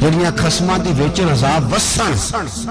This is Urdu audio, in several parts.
ਜਿਹੜੀਆਂ ਖਸਮਾਂ ਦੀ ਵੇਚਣ ਅਜ਼ਾਬ ਵਸਣ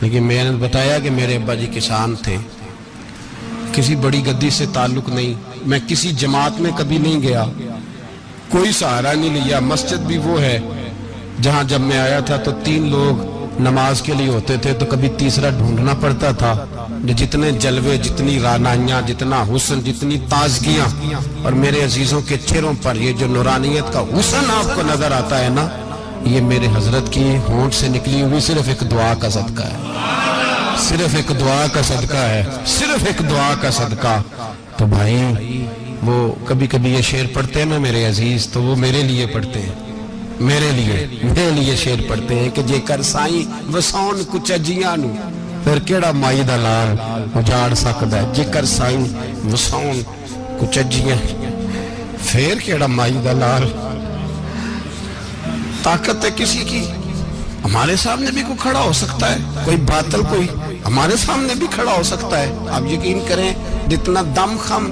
لیکن میں نے بتایا کہ میرے ابا جی کسان تھے، کسی بڑی گدی سے تعلق نہیں، میں کسی جماعت میں کبھی نہیں گیا، کوئی سہارا نہیں لیا۔ مسجد بھی وہ ہے جہاں جب میں آیا تھا تو 3 لوگ نماز کے لیے ہوتے تھے، تو کبھی تیسرا ڈھونڈنا پڑتا تھا۔ جتنے جلوے، جتنی رانائیاں، جتنا حسن، جتنی تازگیاں، اور میرے عزیزوں کے چہروں پر یہ جو نورانیت کا حسن آپ کو نظر آتا ہے نا، یہ میرے حضرت کی ہونٹ سے نکلی ہوئی صرف ایک دعا کا صدقہ ہے، صرف ایک دعا کا صدقہ ہے، صرف ایک دعا کا صدقہ۔ تو بھائی وہ کبھی کبھی یہ شعر پڑھتے ہیں نا میرے عزیز، تو وہ میرے لیے پڑھتے ہیں، میرے لیے شعر پڑھتے ہیں کہ جے کر سائیں وسون کچھ اجیاں نو پھر کیڑا مائی دا لال اجاڑ سکدا ہے، جے کر سائیں وسون کچھ اجیاں پھر کیڑا مائی دا لال۔ طاقت ہے کسی کی، ہمارے سامنے بھی کوئی کھڑا ہو سکتا ہے، کوئی باطل کوئی ہمارے سامنے بھی کھڑا ہو سکتا ہے۔ آپ یقین کریں جتنا دم خم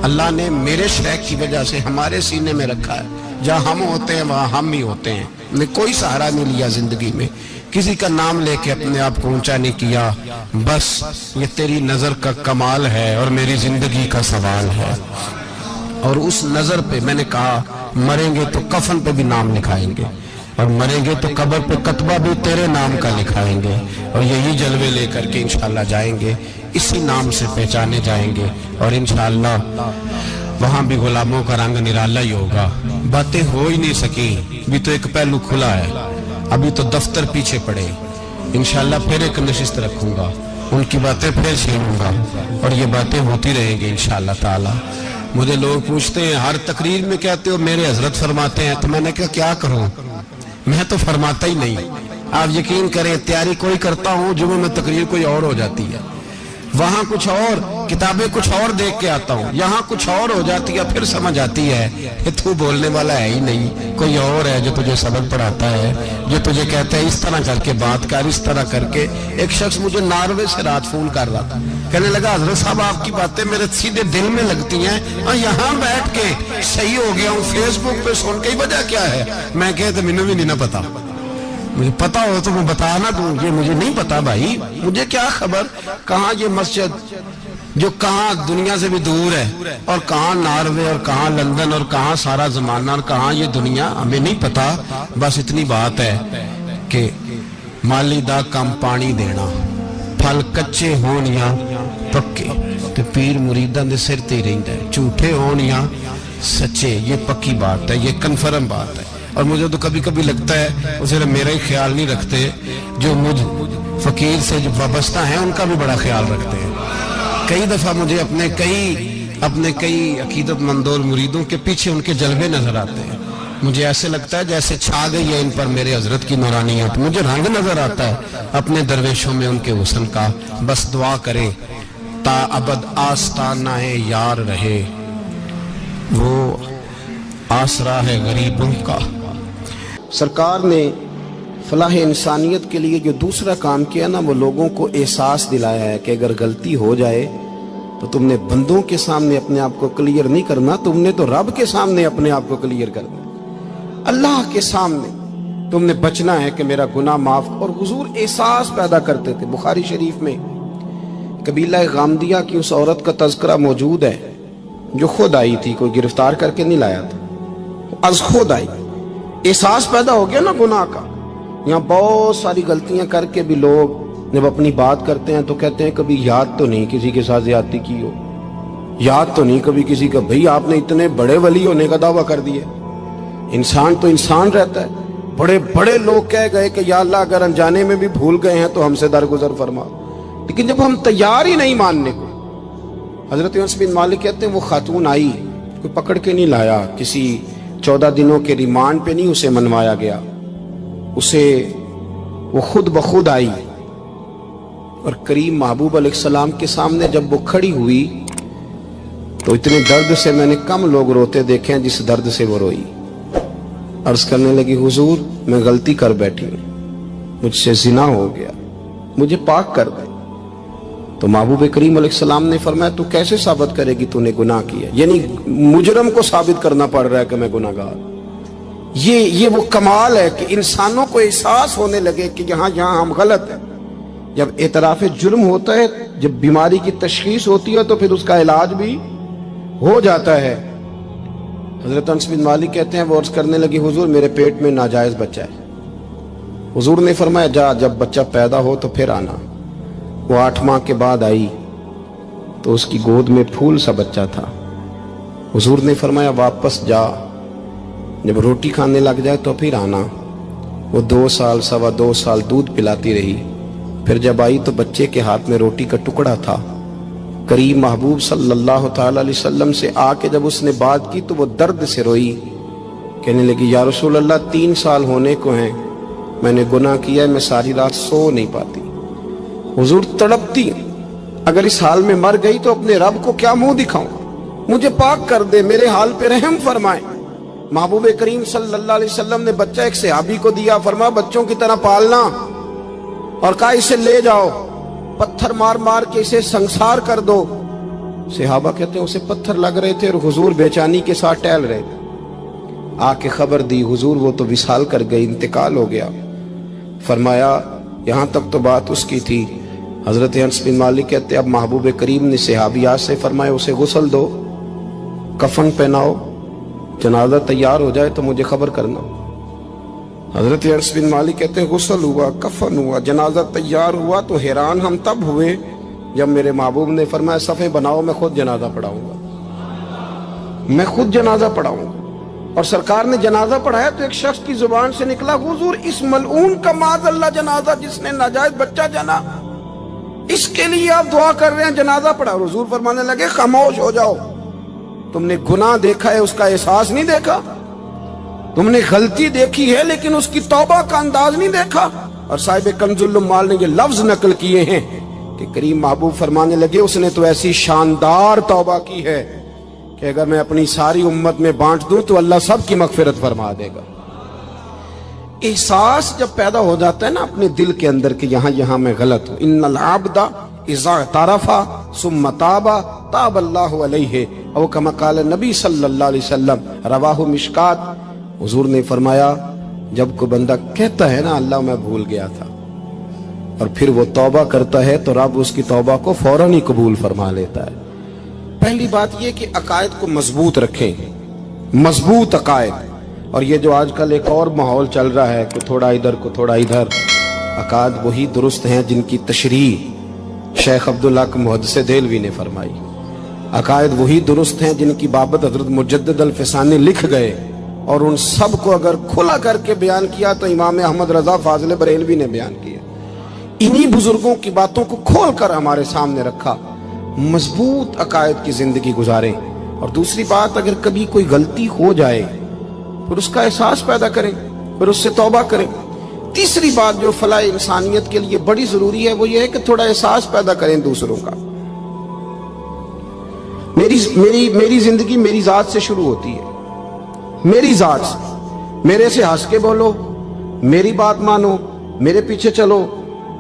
اللہ نے میرے شیخ کی وجہ سے ہمارے سینے میں رکھا ہے، جہاں ہم ہوتے ہیں وہاں ہم ہی ہوتے ہیں۔ میں کوئی سہارا نہیں لیا زندگی میں، کسی کا نام لے کے اپنے آپ کو اونچا نہیں کیا، بس یہ تیری نظر کا کمال ہے اور میری زندگی کا سوال ہے۔ اور اس نظر پہ میں نے کہا مریں گے تو کفن پہ بھی نام لکھائیں گے، اور مریں گے تو قبر پہ کتبہ بھی تیرے نام کا لکھائیں گے، اور یہی جلوے لے کر کے انشاءاللہ جائیں گے، اسی نام سے پہچانے جائیں گے، اور انشاءاللہ وہاں بھی غلاموں کا رنگ نرالا ہی ہوگا۔ باتیں ہو ہی نہیں سکی، بھی تو ایک پہلو کھلا ہے، ابھی تو دفتر پیچھے پڑے، انشاءاللہ پھر ایک نشست رکھوں گا، ان کی باتیں پھر چھینوں گا، اور یہ باتیں ہوتی رہیں گی انشاءاللہ تعالی۔ مجھے لوگ پوچھتے ہیں ہر تقریر میں کہتے ہو میرے حضرت فرماتے ہیں، تو میں نے کہا کیا کروں، میں تو فرماتا ہی نہیں۔ آپ یقین کریں تیاری کوئی کرتا ہوں، جمعہ میں تقریر کوئی اور ہو جاتی ہے، وہاں کچھ اور، کتابیں کچھ اور دیکھ کے آتا ہوں، یہاں کچھ اور ہو جاتی ہے، پھر سمجھ آتی ہے کہ تو بولنے والا ہے ہی نہیں، کوئی اور ہے جو تجھے سبق پڑھاتا ہے، جو تجھے کہتا ہے اس طرح کر کے بات کر، اس طرح کر کے۔ ایک شخص مجھے ناروے سے رات فون کر رہا تھا، کہنے لگا حضرت صاحب آپ کی باتیں میرے سیدھے دل میں لگتی ہیں، اور یہاں بیٹھ کے صحیح ہو گیا ہوں، فیس بک پہ سن کے وجہ کیا ہے؟ میں کہتا مینوں بھی نہیں نہ پتا، مجھے پتا ہو تو میں بتانا دوں، یہ مجھے نہیں پتا بھائی، مجھے کیا خبر کہاں یہ مسجد جو کہاں دنیا سے بھی دور ہے، اور کہاں ناروے، اور کہاں لندن، اور کہاں سارا زمانہ، اور کہاں یہ دنیا، ہمیں نہیں پتا۔ بس اتنی بات ہے کہ مالی دا کم پانی دینا، پھل کچے ہون یا پکے، تو پیر مریداں دے سر تے رہندا ہے، جھوٹے ہون یا سچے، یہ پکی بات ہے، یہ کنفرم بات ہے۔ اور مجھے تو کبھی کبھی لگتا ہے وہ صرف میرا ہی خیال نہیں رکھتے، جو مجھ فقیر سے جو وابستہ ہیں ان کا بھی بڑا خیال رکھتے ہیں۔ کئی دفعہ مجھے اپنے کئی عقیدت مندوں اور مریدوں کے پیچھے ان کے جلوے نظر آتے ہیں، مجھے ایسے لگتا ہے جیسے چھا گئی ہے ان پر میرے حضرت کی نورانیت، مجھے رنگ نظر آتا ہے اپنے درویشوں میں ان کے حسن کا۔ بس دعا کریں تا ابد آستانہ یار رہے، وہ آسرا ہے غریبوں کا۔ سرکار نے فلاح انسانیت کے لیے جو دوسرا کام کیا نا، وہ لوگوں کو احساس دلایا ہے کہ اگر غلطی ہو جائے تو تم نے بندوں کے سامنے اپنے آپ کو کلیئر نہیں کرنا، تم نے تو رب کے سامنے اپنے آپ کو کلیئر کرنا، اللہ کے سامنے تم نے بچنا ہے کہ میرا گناہ معاف۔ اور حضور احساس پیدا کرتے تھے۔ بخاری شریف میں قبیلہ غامدیہ کی اس عورت کا تذکرہ موجود ہے جو خود آئی تھی، کوئی گرفتار کر کے نہیں لایا تھا، از خود آئی۔ احساس پیدا ہو گیا نا گناہ کا۔ یہاں بہت ساری غلطیاں کر کے بھی لوگ جب اپنی بات کرتے ہیں تو کہتے ہیں کبھی یاد تو نہیں کسی کے ساتھ زیادتی کی ہو، یاد تو نہیں کبھی کسی کا، بھئی آپ نے اتنے بڑے ولی ہونے کا دعویٰ کر دیا۔ انسان تو انسان رہتا ہے، بڑے بڑے لوگ کہہ گئے کہ یا اللہ اگر انجانے میں بھی بھول گئے ہیں تو ہم سے درگزر فرما، لیکن جب ہم تیار ہی نہیں ماننے کو۔ حضرت انس بن مالک کہتے ہیں وہ خاتون آئی، کوئی پکڑ کے نہیں لایا، کسی 14 دنوں کے ریمانڈ پہ نہیں اسے منوایا گیا، اسے وہ خود بخود آئی، اور کریم محبوب علیہ السلام کے سامنے جب وہ کھڑی ہوئی تو اتنے درد سے میں نے کم لوگ روتے دیکھے ہیں جس درد سے وہ روئی۔ عرض کرنے لگی حضور میں غلطی کر بیٹھی ہوں، مجھ سے زنا ہو گیا، مجھے پاک کر دے۔ تو محبوب کریم علیہ السلام نے فرمایا تو کیسے ثابت کرے گی تو نے گناہ کیا؟ یعنی مجرم کو ثابت کرنا پڑ رہا ہے کہ میں گناہ گار۔ یہ وہ کمال ہے کہ انسانوں کو احساس ہونے لگے کہ یہاں ہم غلط ہیں، جب اعتراف جرم ہوتا ہے، جب بیماری کی تشخیص ہوتی ہے تو پھر اس کا علاج بھی ہو جاتا ہے۔ حضرت انس بن مالک کہتے ہیں وہ عرض کرنے لگی حضور میرے پیٹ میں ناجائز بچہ ہے۔ حضور نے فرمایا جا، جب بچہ پیدا ہو تو پھر آنا۔ وہ 8 ماہ کے بعد آئی تو اس کی گود میں پھول سا بچہ تھا۔ حضور نے فرمایا واپس جا، جب روٹی کھانے لگ جائے تو پھر آنا۔ وہ 2 سال 2.25 سال دودھ پلاتی رہی، پھر جب آئی تو بچے کے ہاتھ میں روٹی کا ٹکڑا تھا۔ قریب محبوب صلی اللہ تعالی علیہ وسلم سے آ کے جب اس نے بات کی تو وہ درد سے روئی، کہنے لگی یا رسول اللہ 3 سال ہونے کو ہیں، میں نے گناہ کیا ہے، میں ساری رات سو نہیں پاتی۔ حضور تڑپتی، اگر اس حال میں مر گئی تو اپنے رب کو کیا منہ دکھاؤں، مجھے پاک کر دے، میرے حال پہ رحم فرمائے۔ محبوب کریم صلی اللہ علیہ وسلم نے بچہ ایک صحابی کو دیا، فرمایا بچوں کی طرح پالنا، اور کہا اسے لے جاؤ، پتھر مار مار کے اسے سنسار کر دو۔ صحابہ کہتے ہیں اسے پتھر لگ رہے تھے اور حضور بے چینی کے ساتھ ٹہل رہے تھے۔ آ کے خبر دی حضور وہ تو وصال کر گئی، انتقال ہو گیا۔ فرمایا یہاں تک تو بات اس کی تھی۔ حضرت انس بن مالک کہتے اب محبوب کریم نے صحابیات سے فرمایا اسے غسل دو، کفن پہناؤ، جنازہ تیار ہو جائے تو مجھے خبر کرنا۔ حضرت انس بن مالک کہتے ہیں غسل ہوا، کفن ہوا، جنازہ تیار ہوا تو حیران ہم تب ہوئے جب میرے محبوب نے فرمایا صفیں بناؤ، میں خود جنازہ پڑھاؤں گا، میں خود جنازہ پڑھاؤں گا۔ اور سرکار نے جنازہ پڑھایا تو ایک شخص کی زبان سے نکلا حضور اس ملعون کا معاذ اللہ جنازہ جس نے ناجائز بچہ جنا، اس کے لیے آپ دعا کر رہے ہیں، جنازہ پڑھا۔ حضور فرمانے لگے خاموش ہو جاؤ، تم نے گناہ دیکھا ہے اس کا احساس نہیں دیکھا، تم نے غلطی دیکھی ہے لیکن اس کی توبہ کا انداز نہیں دیکھا۔ اور صاحب کنز العمال نے یہ لفظ نقل کیے ہیں کہ کریم محبوب فرمانے لگے اس نے تو ایسی شاندار توبہ کی ہے کہ اگر میں اپنی ساری امت میں بانٹ دوں تو اللہ سب کی مغفرت فرما دے گا۔ احساس جب پیدا ہو جاتا ہے نا اپنے دل کے اندر کہ یہاں میں غلط ہوں، ان العبد اذا اعترف ثم تاب تاب اللہ علیہ او کما قال نبی صلی اللہ علیہ وسلم، رواہ مشکات۔ حضور نے فرمایا جب کوئی بندہ کہتا ہے نا اللہ میں بھول گیا تھا، اور پھر وہ توبہ کرتا ہے تو رب اس کی توبہ کو فوراً ہی قبول فرما لیتا ہے۔ پہلی بات یہ کہ عقائد کو مضبوط رکھیں، مضبوط عقائد۔ اور یہ جو آج کل ایک اور ماحول چل رہا ہے، کوئی تھوڑا ادھر کوئی تھوڑا ادھر، عقائد وہی درست ہیں جن کی تشریح شیخ عبداللہ محدث دہلوی نے فرمائی، عقائد وہی درست ہیں جن کی بابت حضرت مجدد الفسانی لکھ گئے، اور ان سب کو اگر کھلا کر کے بیان کیا تو امام احمد رضا فاضل بریلوی نے بیان کیا۔ انہی بزرگوں کی باتوں کو کھول کر ہمارے سامنے رکھا۔ مضبوط عقائد کی زندگی گزاریں۔ اور دوسری بات، اگر کبھی کوئی غلطی ہو جائے پھر اس کا احساس پیدا کریں، پھر اس سے توبہ کریں۔ تیسری بات جو فلاح انسانیت کے لیے بڑی ضروری ہے وہ یہ ہے کہ تھوڑا احساس پیدا کریں دوسروں کا۔ میری زندگی میری ذات سے شروع ہوتی ہے، میری ذات سے، میرے سے ہنس کے بولو، میری بات مانو، میرے پیچھے چلو،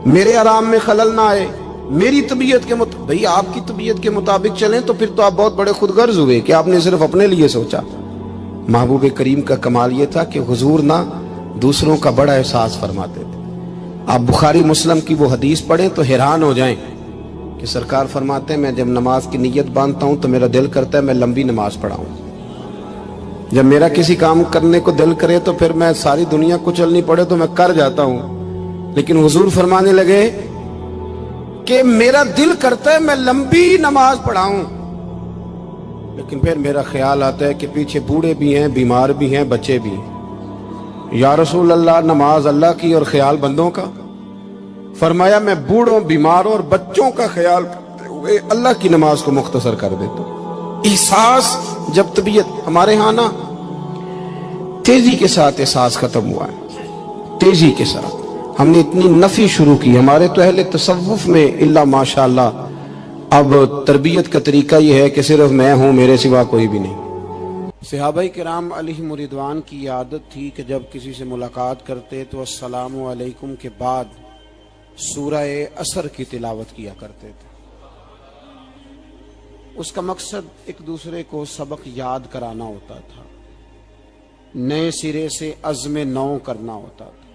میرے آرام میں خلل نہ آئے، میری طبیعت کے مطابق۔ بھئی آپ کی طبیعت کے مطابق چلیں تو پھر تو آپ بہت بڑے خود غرض ہوئے کہ آپ نے صرف اپنے لیے سوچا۔ محبوب کریم کا کمال یہ تھا کہ حضور نہ دوسروں کا بڑا احساس فرماتے تھے۔ آپ بخاری مسلم کی وہ حدیث پڑھیں تو حیران ہو جائیں کہ سرکار فرماتے ہیں میں جب نماز کی نیت باندھتا ہوں تو میرا دل کرتا ہے میں لمبی نماز پڑھاؤں، جب میرا کسی کام کرنے کو دل کرے تو پھر میں ساری دنیا کو چلنی پڑے تو میں کر جاتا ہوں، لیکن حضور فرمانے لگے کہ میرا دل کرتا ہے میں لمبی نماز پڑھاؤں، لیکن پھر میرا خیال آتا ہے کہ پیچھے بوڑھے بھی ہیں، بیمار بھی ہیں، بچے بھی ہیں۔ یا رسول اللہ نماز اللہ کی اور خیال بندوں کا؟ فرمایا میں بوڑھوں، بیماروں اور بچوں کا خیال کرتے ہوئے اللہ کی نماز کو مختصر کر دیتا ہوں۔ احساس جب طبیعت ہمارے ہاں نا تیزی کے ساتھ احساس ختم ہوا ہے، تیزی کے ساتھ ہم نے اتنی نفی شروع کی ہمارے تو اہل تصوف میں، اللہ ماشاءاللہ اب تربیت کا طریقہ یہ ہے کہ صرف میں ہوں، میرے سوا کوئی بھی نہیں۔ صحابہ کرام علیہم رضوان کی عادت تھی کہ جب کسی سے ملاقات کرتے تو السلام علیکم کے بعد سورہ عصر کی تلاوت کیا کرتے تھے۔ اس کا مقصد ایک دوسرے کو سبق یاد کرانا ہوتا تھا، نئے سرے سے عزم نو کرنا ہوتا تھا۔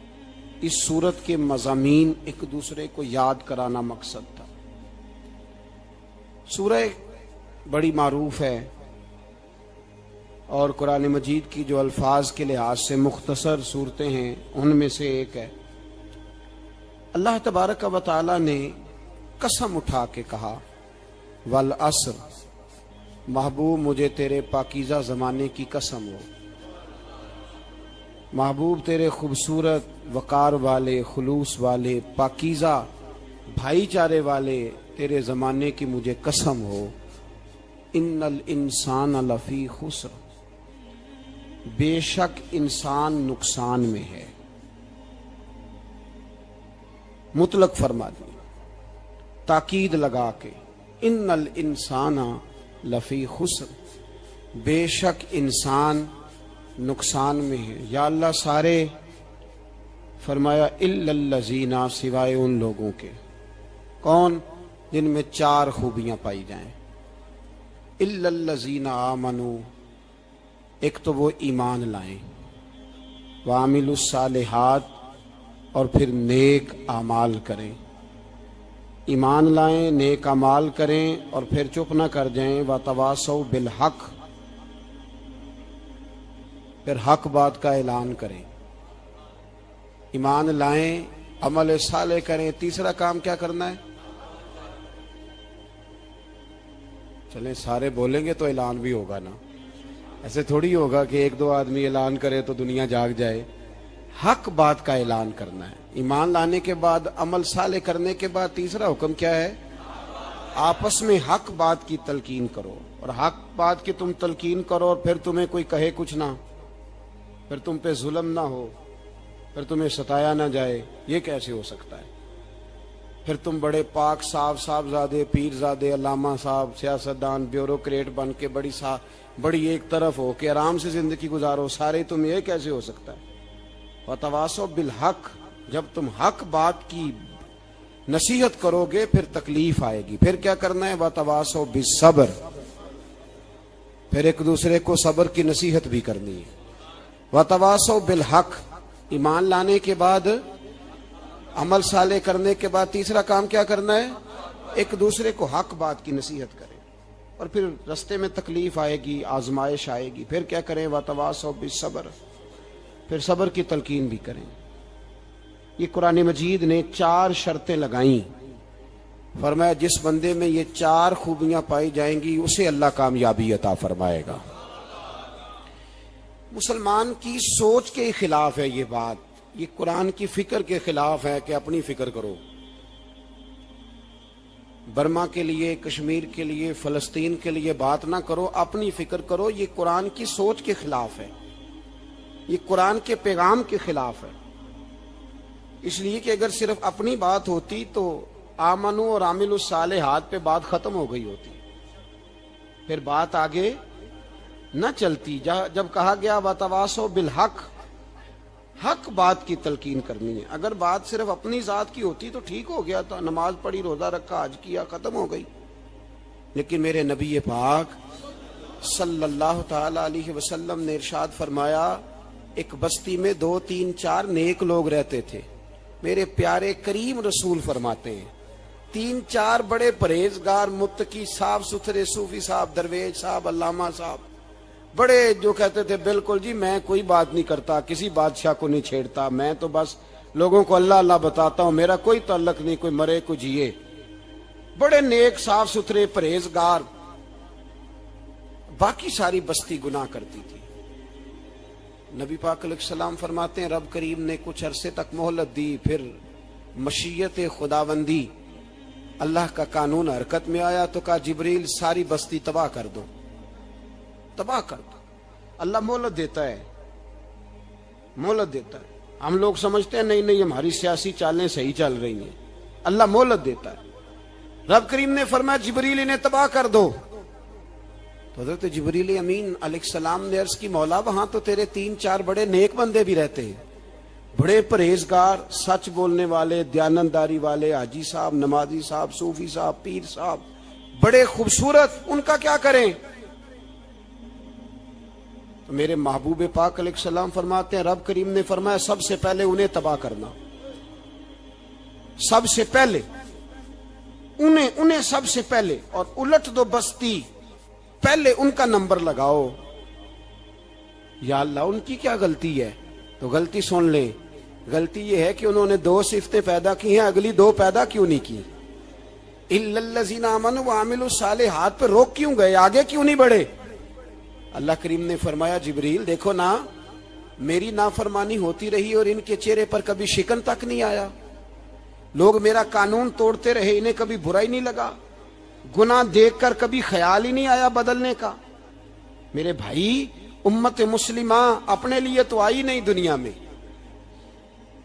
اس صورت کے مضامین ایک دوسرے کو یاد کرانا مقصد تھا۔ سورہ بڑی معروف ہے اور قرآن مجید کی جو الفاظ کے لحاظ سے مختصر صورتیں ہیں ان میں سے ایک ہے۔ اللہ تبارک و تعالی نے قسم اٹھا کے کہا والعصر، محبوب مجھے تیرے پاکیزہ زمانے کی قسم ہو، محبوب تیرے خوبصورت وقار والے، خلوص والے، پاکیزہ بھائی چارے والے تیرے زمانے کی مجھے قسم ہو، ان الانسان لفی خسر، بے شک انسان نقصان میں ہے۔ مطلق فرما دی، تاکید لگا کے، ان الانسان لفی خسر، بے شک انسان نقصان میں ہے۔ یا اللہ سارے، فرمایا الا الذین، سوائے ان لوگوں کے، کون؟ جن میں چار خوبیاں پائی جائیں۔ الا الذین آمنوا، ایک تو وہ ایمان لائیں، وعملوا الصالحات، اور پھر نیک اعمال کریں۔ ایمان لائیں، نیک اعمال کریں، اور پھر چپ نہ کر جائیں، وتواصوا بالحق، پھر حق بات کا اعلان کریں۔ ایمان لائیں، عمل صالح کریں، تیسرا کام کیا کرنا ہے؟ چلیں سارے بولیں گے تو اعلان بھی ہوگا نا، ایسے تھوڑی ہوگا کہ ایک دو آدمی اعلان کرے تو دنیا جاگ جائے۔ حق بات کا اعلان کرنا ہے۔ ایمان لانے کے بعد، عمل صالح کرنے کے بعد تیسرا حکم کیا ہے؟ آپس میں حق بات کی تلقین کرو، اور حق بات کی تم تلقین کرو اور پھر تمہیں کوئی کہے کچھ نہ، پھر تم پہ ظلم نہ ہو، پھر تمہیں ستایا نہ جائے، یہ کیسے ہو سکتا ہے؟ پھر تم بڑے پاک صاحبزادے، پیرزادے، علامہ صاحب، سیاستدان، بیوروکریٹ بن کے بڑی ایک طرف ہو کہ آرام سے زندگی گزارو سارے، تم یہ کیسے ہو سکتا ہے؟ وتواصوا بالحق، جب تم حق بات کی نصیحت کرو گے پھر تکلیف آئے گی۔ پھر کیا کرنا ہے؟ وتواصوا بالصبر، پھر ایک دوسرے کو صبر کی نصیحت بھی کرنی ہے۔ وتواصوا بالحق، ایمان لانے کے بعد، عمل صالح کرنے کے بعد تیسرا کام کیا کرنا ہے؟ ایک دوسرے کو حق بات کی نصیحت کریں، اور پھر رستے میں تکلیف آئے گی، آزمائش آئے گی، پھر کیا کریں؟ وتواصوا بالصبر، پھر صبر کی تلقین بھی کریں۔ یہ قرآن مجید نے 4 شرطیں لگائیں، فرمایا جس بندے میں یہ 4 خوبیاں پائی جائیں گی اسے اللہ کامیابی عطا فرمائے گا۔ مسلمان کی سوچ کے خلاف ہے یہ بات، یہ قرآن کی فکر کے خلاف ہے کہ اپنی فکر کرو۔ برما کے لیے، کشمیر کے لیے، فلسطین کے لیے بات نہ کرو، اپنی فکر کرو۔ یہ قرآن کی سوچ کے خلاف ہے، یہ قرآن کے پیغام کے خلاف ہے۔ اس لیے کہ اگر صرف اپنی بات ہوتی تو آمنو اور عاملوا الصالحات پہ بات ختم ہو گئی ہوتی، پھر بات آگے نہ چلتی۔ جب کہا گیا وتواصوا بالحق، حق بات کی تلقین کرنی ہے۔ اگر بات صرف اپنی ذات کی ہوتی تو ٹھیک ہو گیا تھا، نماز پڑھی، روزہ رکھا، حج کیا، ختم ہو گئی۔ لیکن میرے نبی پاک صلی اللہ تعالی علیہ وسلم نے ارشاد فرمایا، ایک بستی میں 2 3 4 نیک لوگ رہتے تھے۔ میرے پیارے کریم رسول فرماتے ہیں 3 4 بڑے پرہیزگار، متقی، صاف ستھرے صوفی صاحب، درویش صاحب، علامہ صاحب، بڑے جو کہتے تھے بالکل جی میں کوئی بات نہیں کرتا، کسی بادشاہ کو نہیں چھیڑتا، میں تو بس لوگوں کو اللہ اللہ بتاتا ہوں، میرا کوئی تعلق نہیں، کوئی مرے کوئی جیے، بڑے نیک، صاف ستھرے، پرہیزگار۔ باقی ساری بستی گناہ کرتی تھی۔ نبی پاک علیہ السلام فرماتے ہیں رب کریم نے کچھ عرصے تک مہلت دی، پھر مشیت خداوندی، اللہ کا قانون حرکت میں آیا تو کہا جبریل ساری بستی تباہ کر دو، تباہ کر دو۔ اللہ مہلت دیتا ہے، مہلت دیتا ہے۔ ہم لوگ سمجھتے ہیں نہیں ہماری سیاسی چالیں صحیح چل رہی ہیں، اللہ مہلت دیتا ہے۔ رب کریم نے فرمایا جبریل انہیں تباہ کر دو، تو حضرت جبریل امین علیہ السلام نے عرض کی مولا وہاں تو تیرے 3 4 بڑے نیک بندے بھی رہتے ہیں، بڑے پرہیزگار، سچ بولنے والے، دیانتداری والے، حاجی صاحب، نمازی صاحب، صوفی صاحب، پیر صاحب، بڑے خوبصورت، ان کا کیا کریں؟ تو میرے محبوب پاک علیہ السلام فرماتے ہیں رب کریم نے فرمایا سب سے پہلے انہیں تباہ کرنا۔ سب سے پہلے انہیں سب سے پہلے، اور الٹ دو بستی، پہلے ان کا نمبر لگاؤ۔ یا اللہ ان کی کیا غلطی ہے؟ تو غلطی سن لیں، غلطی یہ ہے کہ انہوں نے 2 صفتیں پیدا کی ہیں، اگلی 2 پیدا کیوں نہیں کی؟ الا الذین آمنوا وعملوا الصالحات پہ روک کیوں گئے؟ آگے کیوں نہیں بڑھے؟ اللہ کریم نے فرمایا جبریل دیکھو نا، میری نافرمانی ہوتی رہی اور ان کے چہرے پر کبھی شکن تک نہیں آیا، لوگ میرا قانون توڑتے رہے، انہیں کبھی برا ہی نہیں لگا، گناہ دیکھ کر کبھی خیال ہی نہیں آیا بدلنے کا۔ میرے بھائی امت مسلمہ اپنے لیے تو آئی نہیں دنیا میں،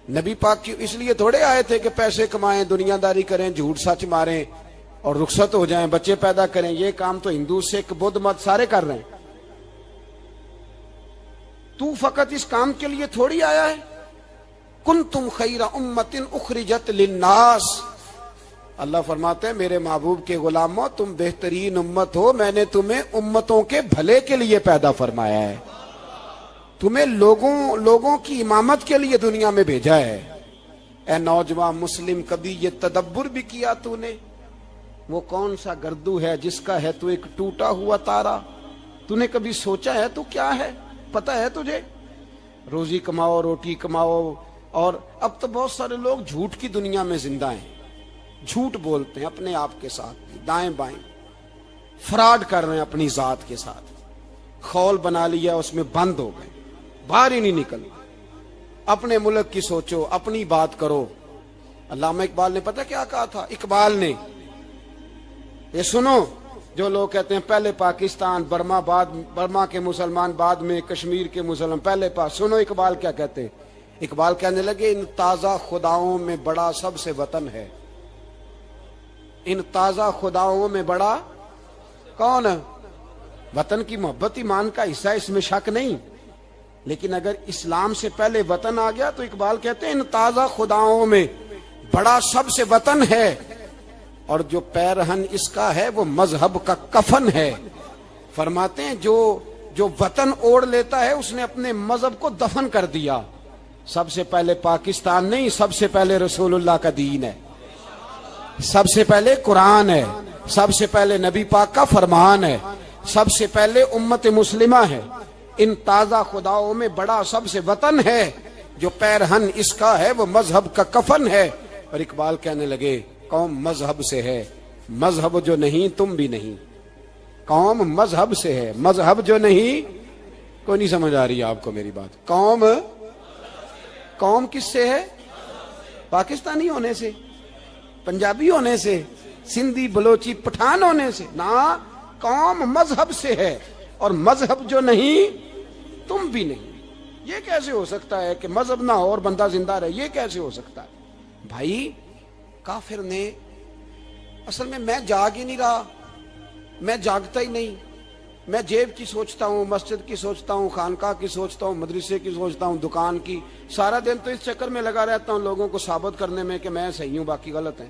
نبی پاک کی اس لیے تھوڑے آئے تھے کہ پیسے کمائیں، دنیا داری کریں، جھوٹ سچ ماریں اور رخصت ہو جائیں، بچے پیدا کریں۔ یہ کام تو ہندو سکھ بدھ مت سارے کر رہے ہیں، تو فقط اس کام کے لیے تھوڑی آیا ہے۔ کنتم خیر امت اخرجت للناس، اللہ فرماتے ہیں میرے محبوب کے غلاموں تم بہترین امت ہو، میں نے تمہیں امتوں کے بھلے کے لیے پیدا فرمایا ہے، تمہیں لوگوں کی امامت کے لیے دنیا میں بھیجا ہے۔ اے نوجوان مسلم، کبھی یہ تدبر بھی کیا تو نے؟ وہ کون سا گردو ہے جس کا ہے تو ایک ٹوٹا ہوا تارا؟ تو نے کبھی سوچا ہے تو کیا ہے؟ پتہ ہے تجھے؟ روزی کماؤ، روٹی کماؤ، اور اب تو بہت سارے لوگ جھوٹ کی دنیا میں زندہ ہیں، جھوٹ بولتے ہیں اپنے آپ کے ساتھ، دائیں بائیں فراڈ کر رہے ہیں اپنی ذات کے ساتھ، خول بنا لیا اس میں بند ہو گئے، باہر ہی نہیں نکل۔ اپنے ملک کی سوچو، اپنی بات کرو۔ علامہ اقبال نے پتہ کیا کہا تھا؟ اقبال نے، یہ سنو، جو لوگ کہتے ہیں پہلے پاکستان، برما کے مسلمان بعد میں کشمیر کے مسلمان پہلے سنو اقبال کیا کہتے ہیں۔ اقبال کہنے لگے ان تازہ خداؤں میں بڑا سب سے وطن ہے، ان تازہ خداؤں میں بڑا کون ہے؟ وطن کی محبت ایمان کا حصہ، اس میں شک نہیں، لیکن اگر اسلام سے پہلے وطن آ گیا تو اقبال کہتے ہیں ان تازہ خداؤں میں بڑا سب سے وطن ہے، اور جو پیرہن اس کا ہے وہ مذہب کا کفن ہے۔ فرماتے ہیں جو وطن اوڑھ لیتا ہے اس نے اپنے مذہب کو دفن کر دیا۔ سب سے پہلے پاکستان نہیں، سب سے پہلے رسول اللہ کا دین ہے، سب سے پہلے قرآن ہے، سب سے پہلے نبی پاک کا فرمان ہے، سب سے پہلے امت مسلمہ ہے۔ ان تازہ خداؤں میں بڑا سب سے وطن ہے، جو پیرہن اس کا ہے وہ مذہب کا کفن ہے۔ اور اقبال کہنے لگے قوم مذہب سے ہے، مذہب جو نہیں تم بھی نہیں، قوم مذہب سے ہے، مذہب جو نہیں، کوئی نہیں سمجھ آ رہی آپ کو میری بات؟ قوم کس سے ہے؟ پاکستانی ہونے سے، پنجابی ہونے سے، سندھی بلوچی پٹھان ہونے سے نہ، قوم مذہب سے ہے، اور مذہب جو نہیں تم بھی نہیں۔ یہ کیسے ہو سکتا ہے کہ مذہب نہ ہو اور بندہ زندہ رہے؟ یہ کیسے ہو سکتا ہے؟ بھائی کافر نے اصل میں جاگ ہی نہیں رہا، میں جاگتا ہی نہیں، میں جیب کی سوچتا ہوں، مسجد کی سوچتا ہوں، خانقاہ کی سوچتا ہوں، مدرسے کی سوچتا ہوں، دکان کی، سارا دن تو اس چکر میں لگا رہتا ہوں لوگوں کو ثابت کرنے میں کہ میں صحیح ہوں باقی غلط ہیں۔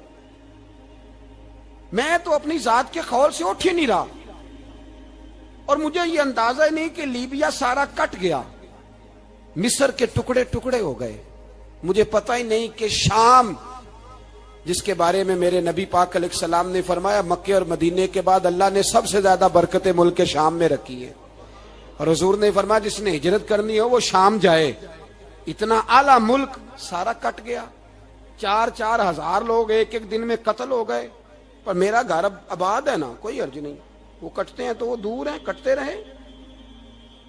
میں تو اپنی ذات کے خول سے اٹھ ہی نہیں رہا، اور مجھے یہ اندازہ ہی نہیں کہ لیبیا سارا کٹ گیا، مصر کے ٹکڑے ٹکڑے ہو گئے، مجھے پتہ ہی نہیں کہ شام، جس کے بارے میں میرے نبی پاک علیہ السلام نے فرمایا مکے اور مدینے کے بعد اللہ نے سب سے زیادہ برکتیں ملک کے شام میں رکھی ہیں، اور حضور نے فرمایا جس نے ہجرت کرنی ہو وہ شام جائے۔ اتنا اعلیٰ ملک سارا کٹ گیا، 4,000 ہزار لوگ ایک دن میں قتل ہو گئے، پر میرا گھر آباد ہے نا، کوئی حرج نہیں، وہ کٹتے ہیں تو وہ دور ہیں، کٹتے رہے۔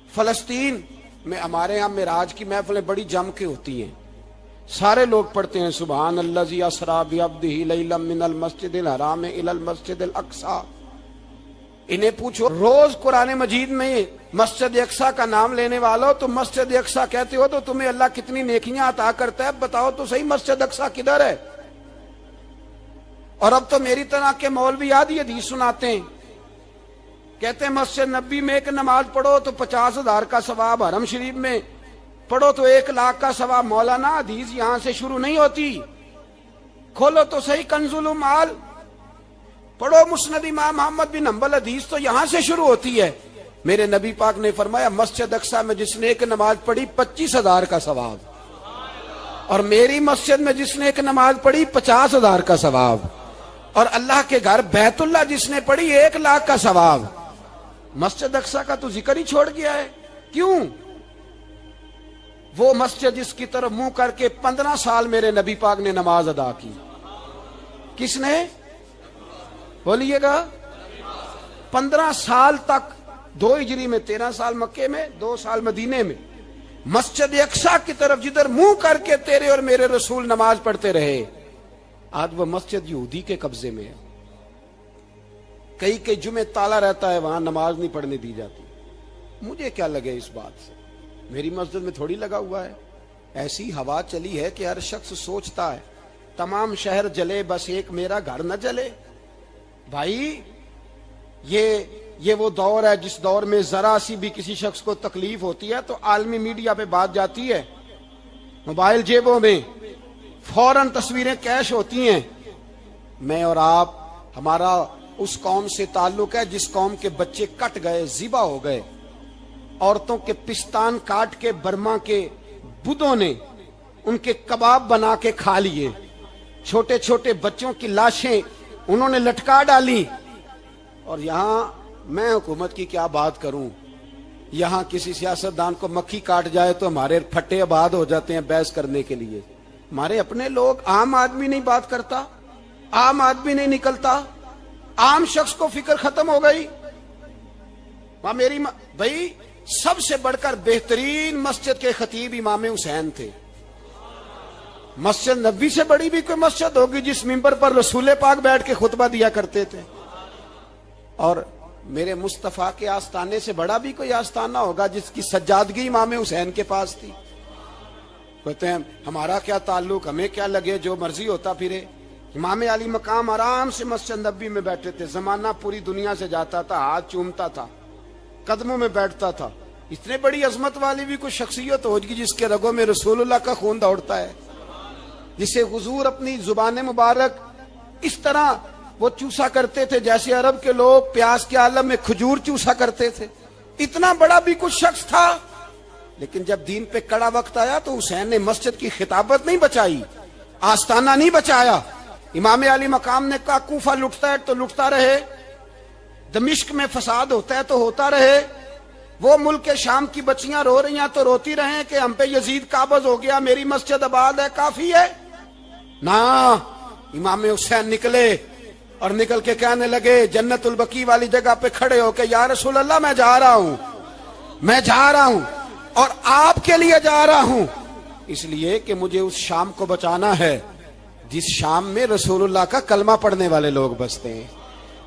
فلسطین میں ہمارے ہاں معراج کی محفلیں بڑی جم کے ہوتی ہیں، سارے لوگ پڑھتے ہیں سبحان الذی اسریٰ بعبدہ لیلا من المسجد الحرام الی المسجد الاقصی۔ انہیں پوچھو روز قرآن مجید میں مسجد اقصی کا نام لینے والو تو مسجد اقصی کہتے ہو تو تمہیں اللہ کتنی نیکیاں عطا کرتا ہے، بتاؤ تو صحیح مسجد اقصی کدھر ہے؟ اور اب تو میری طرح کے مولوی آدھی حدیث سناتے ہیں، کہتے ہیں مسجد نبی میں ایک نماز پڑھو تو 50,000 کا ثواب، حرم شریف میں پڑھو تو 1,00,000 کا ثواب۔ مولانا حدیث یہاں سے شروع نہیں ہوتی، کھولو تو صحیح کنز المال، پڑھو مسند امام محمد بن حنبل، حدیث تو یہاں سے شروع ہوتی ہے۔ میرے نبی پاک نے فرمایا مسجد اقصی میں جس نے ایک نماز پڑھی 25,000 کا ثواب۔ اور میری مسجد میں جس نے ایک نماز پڑھی 50,000 کا ثواب، اور اللہ کے گھر بیت اللہ جس نے پڑھی 1,00,000 کا ثواب۔ مسجد اقصی کا تو ذکر ہی چھوڑ گیا ہے، کیوں؟ وہ مسجد جس کی طرف منہ کر کے 15 سال میرے نبی پاک نے نماز ادا کی، کس نے؟ بولیے گا 15 سال تک، 2 ہجری میں 13 سال مکے میں، 2 سال مدینے میں، مسجد اقصی کی طرف جدھر منہ کر کے تیرے اور میرے رسول نماز پڑھتے رہے، آج وہ مسجد یہودی کے قبضے میں ہے۔ کئی جمعے تالا رہتا ہے، وہاں نماز نہیں پڑھنے دی جاتی۔ مجھے کیا لگے اس بات سے، میری مسجد میں تھوڑی لگا ہوا ہے۔ ایسی ہوا چلی ہے کہ ہر شخص سوچتا ہے تمام شہر جلے بس ایک میرا گھر نہ جلے۔ بھائی یہ وہ دور ہے جس دور میں ذرا سی بھی کسی شخص کو تکلیف ہوتی ہے تو عالمی میڈیا پہ بات جاتی ہے، موبائل جیبوں میں فوراً تصویریں کیش ہوتی ہیں۔ میں اور آپ، ہمارا اس قوم سے تعلق ہے جس قوم کے بچے کٹ گئے، ذبح ہو گئے، عورتوں کے پستان کاٹ کے برما کے بدھوں نے ان کے کباب بنا کے کھا لیے، چھوٹے چھوٹے بچوں کی لاشیں انہوں نے لٹکا ڈالی۔ اور یہاں میں حکومت کی کیا بات کروں، یہاں کسی سیاستدان کو مکھی کاٹ جائے تو ہمارے پھٹے آباد ہو جاتے ہیں بحث کرنے کے لیے۔ ہمارے اپنے لوگ، عام آدمی نہیں بات کرتا، عام آدمی نہیں نکلتا، عام شخص کو فکر ختم ہو گئی۔ بھائی سب سے بڑھ کر بہترین مسجد کے خطیب امام حسین تھے۔ مسجد نبی سے بڑی بھی کوئی مسجد ہوگی جس ممبر پر رسول پاک بیٹھ کے خطبہ دیا کرتے تھے؟ اور میرے مصطفیٰ کے آستانے سے بڑا بھی کوئی آستانہ ہوگا جس کی سجادگی امام حسین کے پاس تھی؟ کہتے ہیں ہمارا کیا تعلق، ہمیں کیا لگے، جو مرضی ہوتا پھرے۔ امام علی مقام آرام سے مسجد نبی میں بیٹھے تھے، زمانہ پوری دنیا سے جاتا تھا، ہاتھ چومتا تھا، قدموں میں بیٹھتا تھا۔ اتنے بڑی عظمت والی بھی کوئی شخصیت ہوگی جس کے رگوں میں رسول اللہ کا خون دوڑتا ہے، جسے حضور اپنی زبان مبارک اس طرح وہ چوسا کرتے تھے جیسے عرب کے لوگ پیاس کے عالم میں کھجور چوسا کرتے تھے۔ اتنا بڑا بھی کچھ شخص تھا، لیکن جب دین پہ کڑا وقت آیا تو حسین نے مسجد کی خطابت نہیں بچائی، آستانہ نہیں بچایا۔ امام علی مقام نے کہا کوفہ لٹتا ہے تو لٹتا رہے، دمشق میں فساد ہوتا ہے تو ہوتا رہے، وہ ملک شام کی بچیاں رو رہی ہیں تو روتی رہیں کہ ہم پہ یزید قابض ہو گیا، میری مسجد آباد ہے، کافی ہے نا۔ امام حسین نکلے اور نکل کے کہنے لگے جنت البقیع والی جگہ پہ کھڑے ہو کے، یا رسول اللہ میں جا رہا ہوں اور آپ کے لیے جا رہا ہوں، اس لیے کہ مجھے اس شام کو بچانا ہے جس شام میں رسول اللہ کا کلمہ پڑھنے والے لوگ بستے ہیں،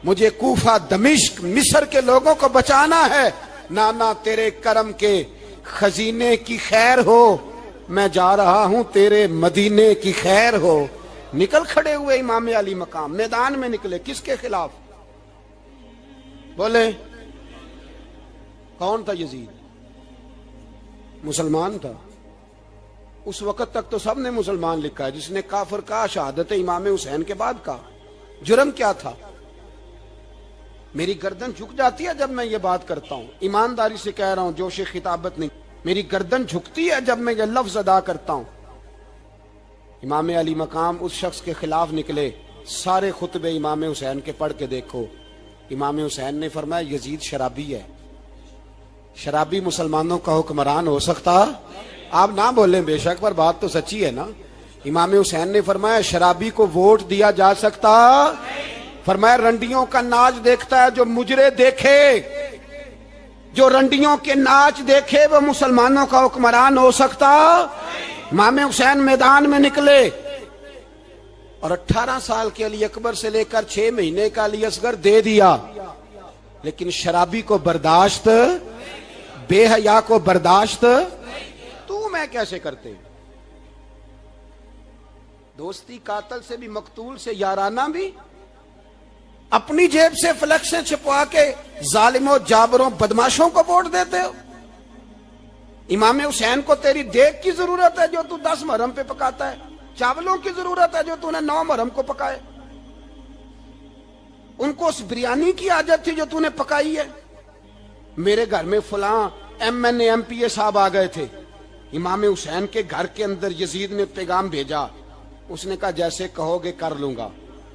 مجھے کوفہ، دمشق، مصر کے لوگوں کو بچانا ہے۔ نانا تیرے کرم کے خزینے کی خیر ہو، میں جا رہا ہوں تیرے مدینے کی خیر ہو۔ نکل کھڑے ہوئے امام علی مقام، میدان میں نکلے، کس کے خلاف؟ بولے کون تھا یزید؟ مسلمان تھا۔ اس وقت تک تو سب نے مسلمان لکھا ہے، جس نے کافر کہا شہادت امام حسین کے بعد کا جرم کیا تھا؟ میری گردن جھک جاتی ہے جب میں یہ بات کرتا ہوں، ایمانداری سے کہہ رہا ہوں، جوش خطابت نہیں، میری گردن جھکتی ہے جب میں یہ لفظ ادا کرتا ہوں۔ امام علی مقام اس شخص کے خلاف نکلے، سارے خطبے امام حسین کے پڑھ کے دیکھو، امام حسین نے فرمایا یزید شرابی ہے۔ شرابی مسلمانوں کا حکمران ہو سکتا؟ آپ نہ بولیں بے شک، پر بات تو سچی ہے نا۔ امام حسین نے فرمایا شرابی کو ووٹ دیا جا سکتا؟ فرمایا رنڈیوں کا ناچ دیکھتا ہے جو مجرے دیکھے، جو رنڈیوں کے ناچ دیکھے وہ مسلمانوں کا حکمران ہو سکتا؟ امام حسین میدان میں نکلے اور 18 سال کے علی اکبر سے لے کر 6 مہینے کا علی اصغر دے دیا، لیکن شرابی کو برداشت، بے حیا کو برداشت تو میں کیسے کرتے؟ دوستی قاتل سے بھی، مقتول سے یارانہ بھی، اپنی جیب سے فلیکسیں چھپوا کے ظالموں، جابروں، بدماشوں کو ووٹ دیتے ہو۔ امام حسین کو تیری دیگ کی ضرورت ہے جو تو 10 محرم پہ پکاتا ہے، چاولوں کی ضرورت ہے جو تو نے 9 محرم کو پکائے، ان کو اس بریانی کی عادت تھی جو تو نے پکائی ہے۔ میرے گھر میں فلاں ایم این اے، ایم پی اے صاحب آ گئے تھے، امام حسین کے گھر کے اندر یزید نے پیغام بھیجا. اس نے کہا جیسے کہو گے کر لوں گا,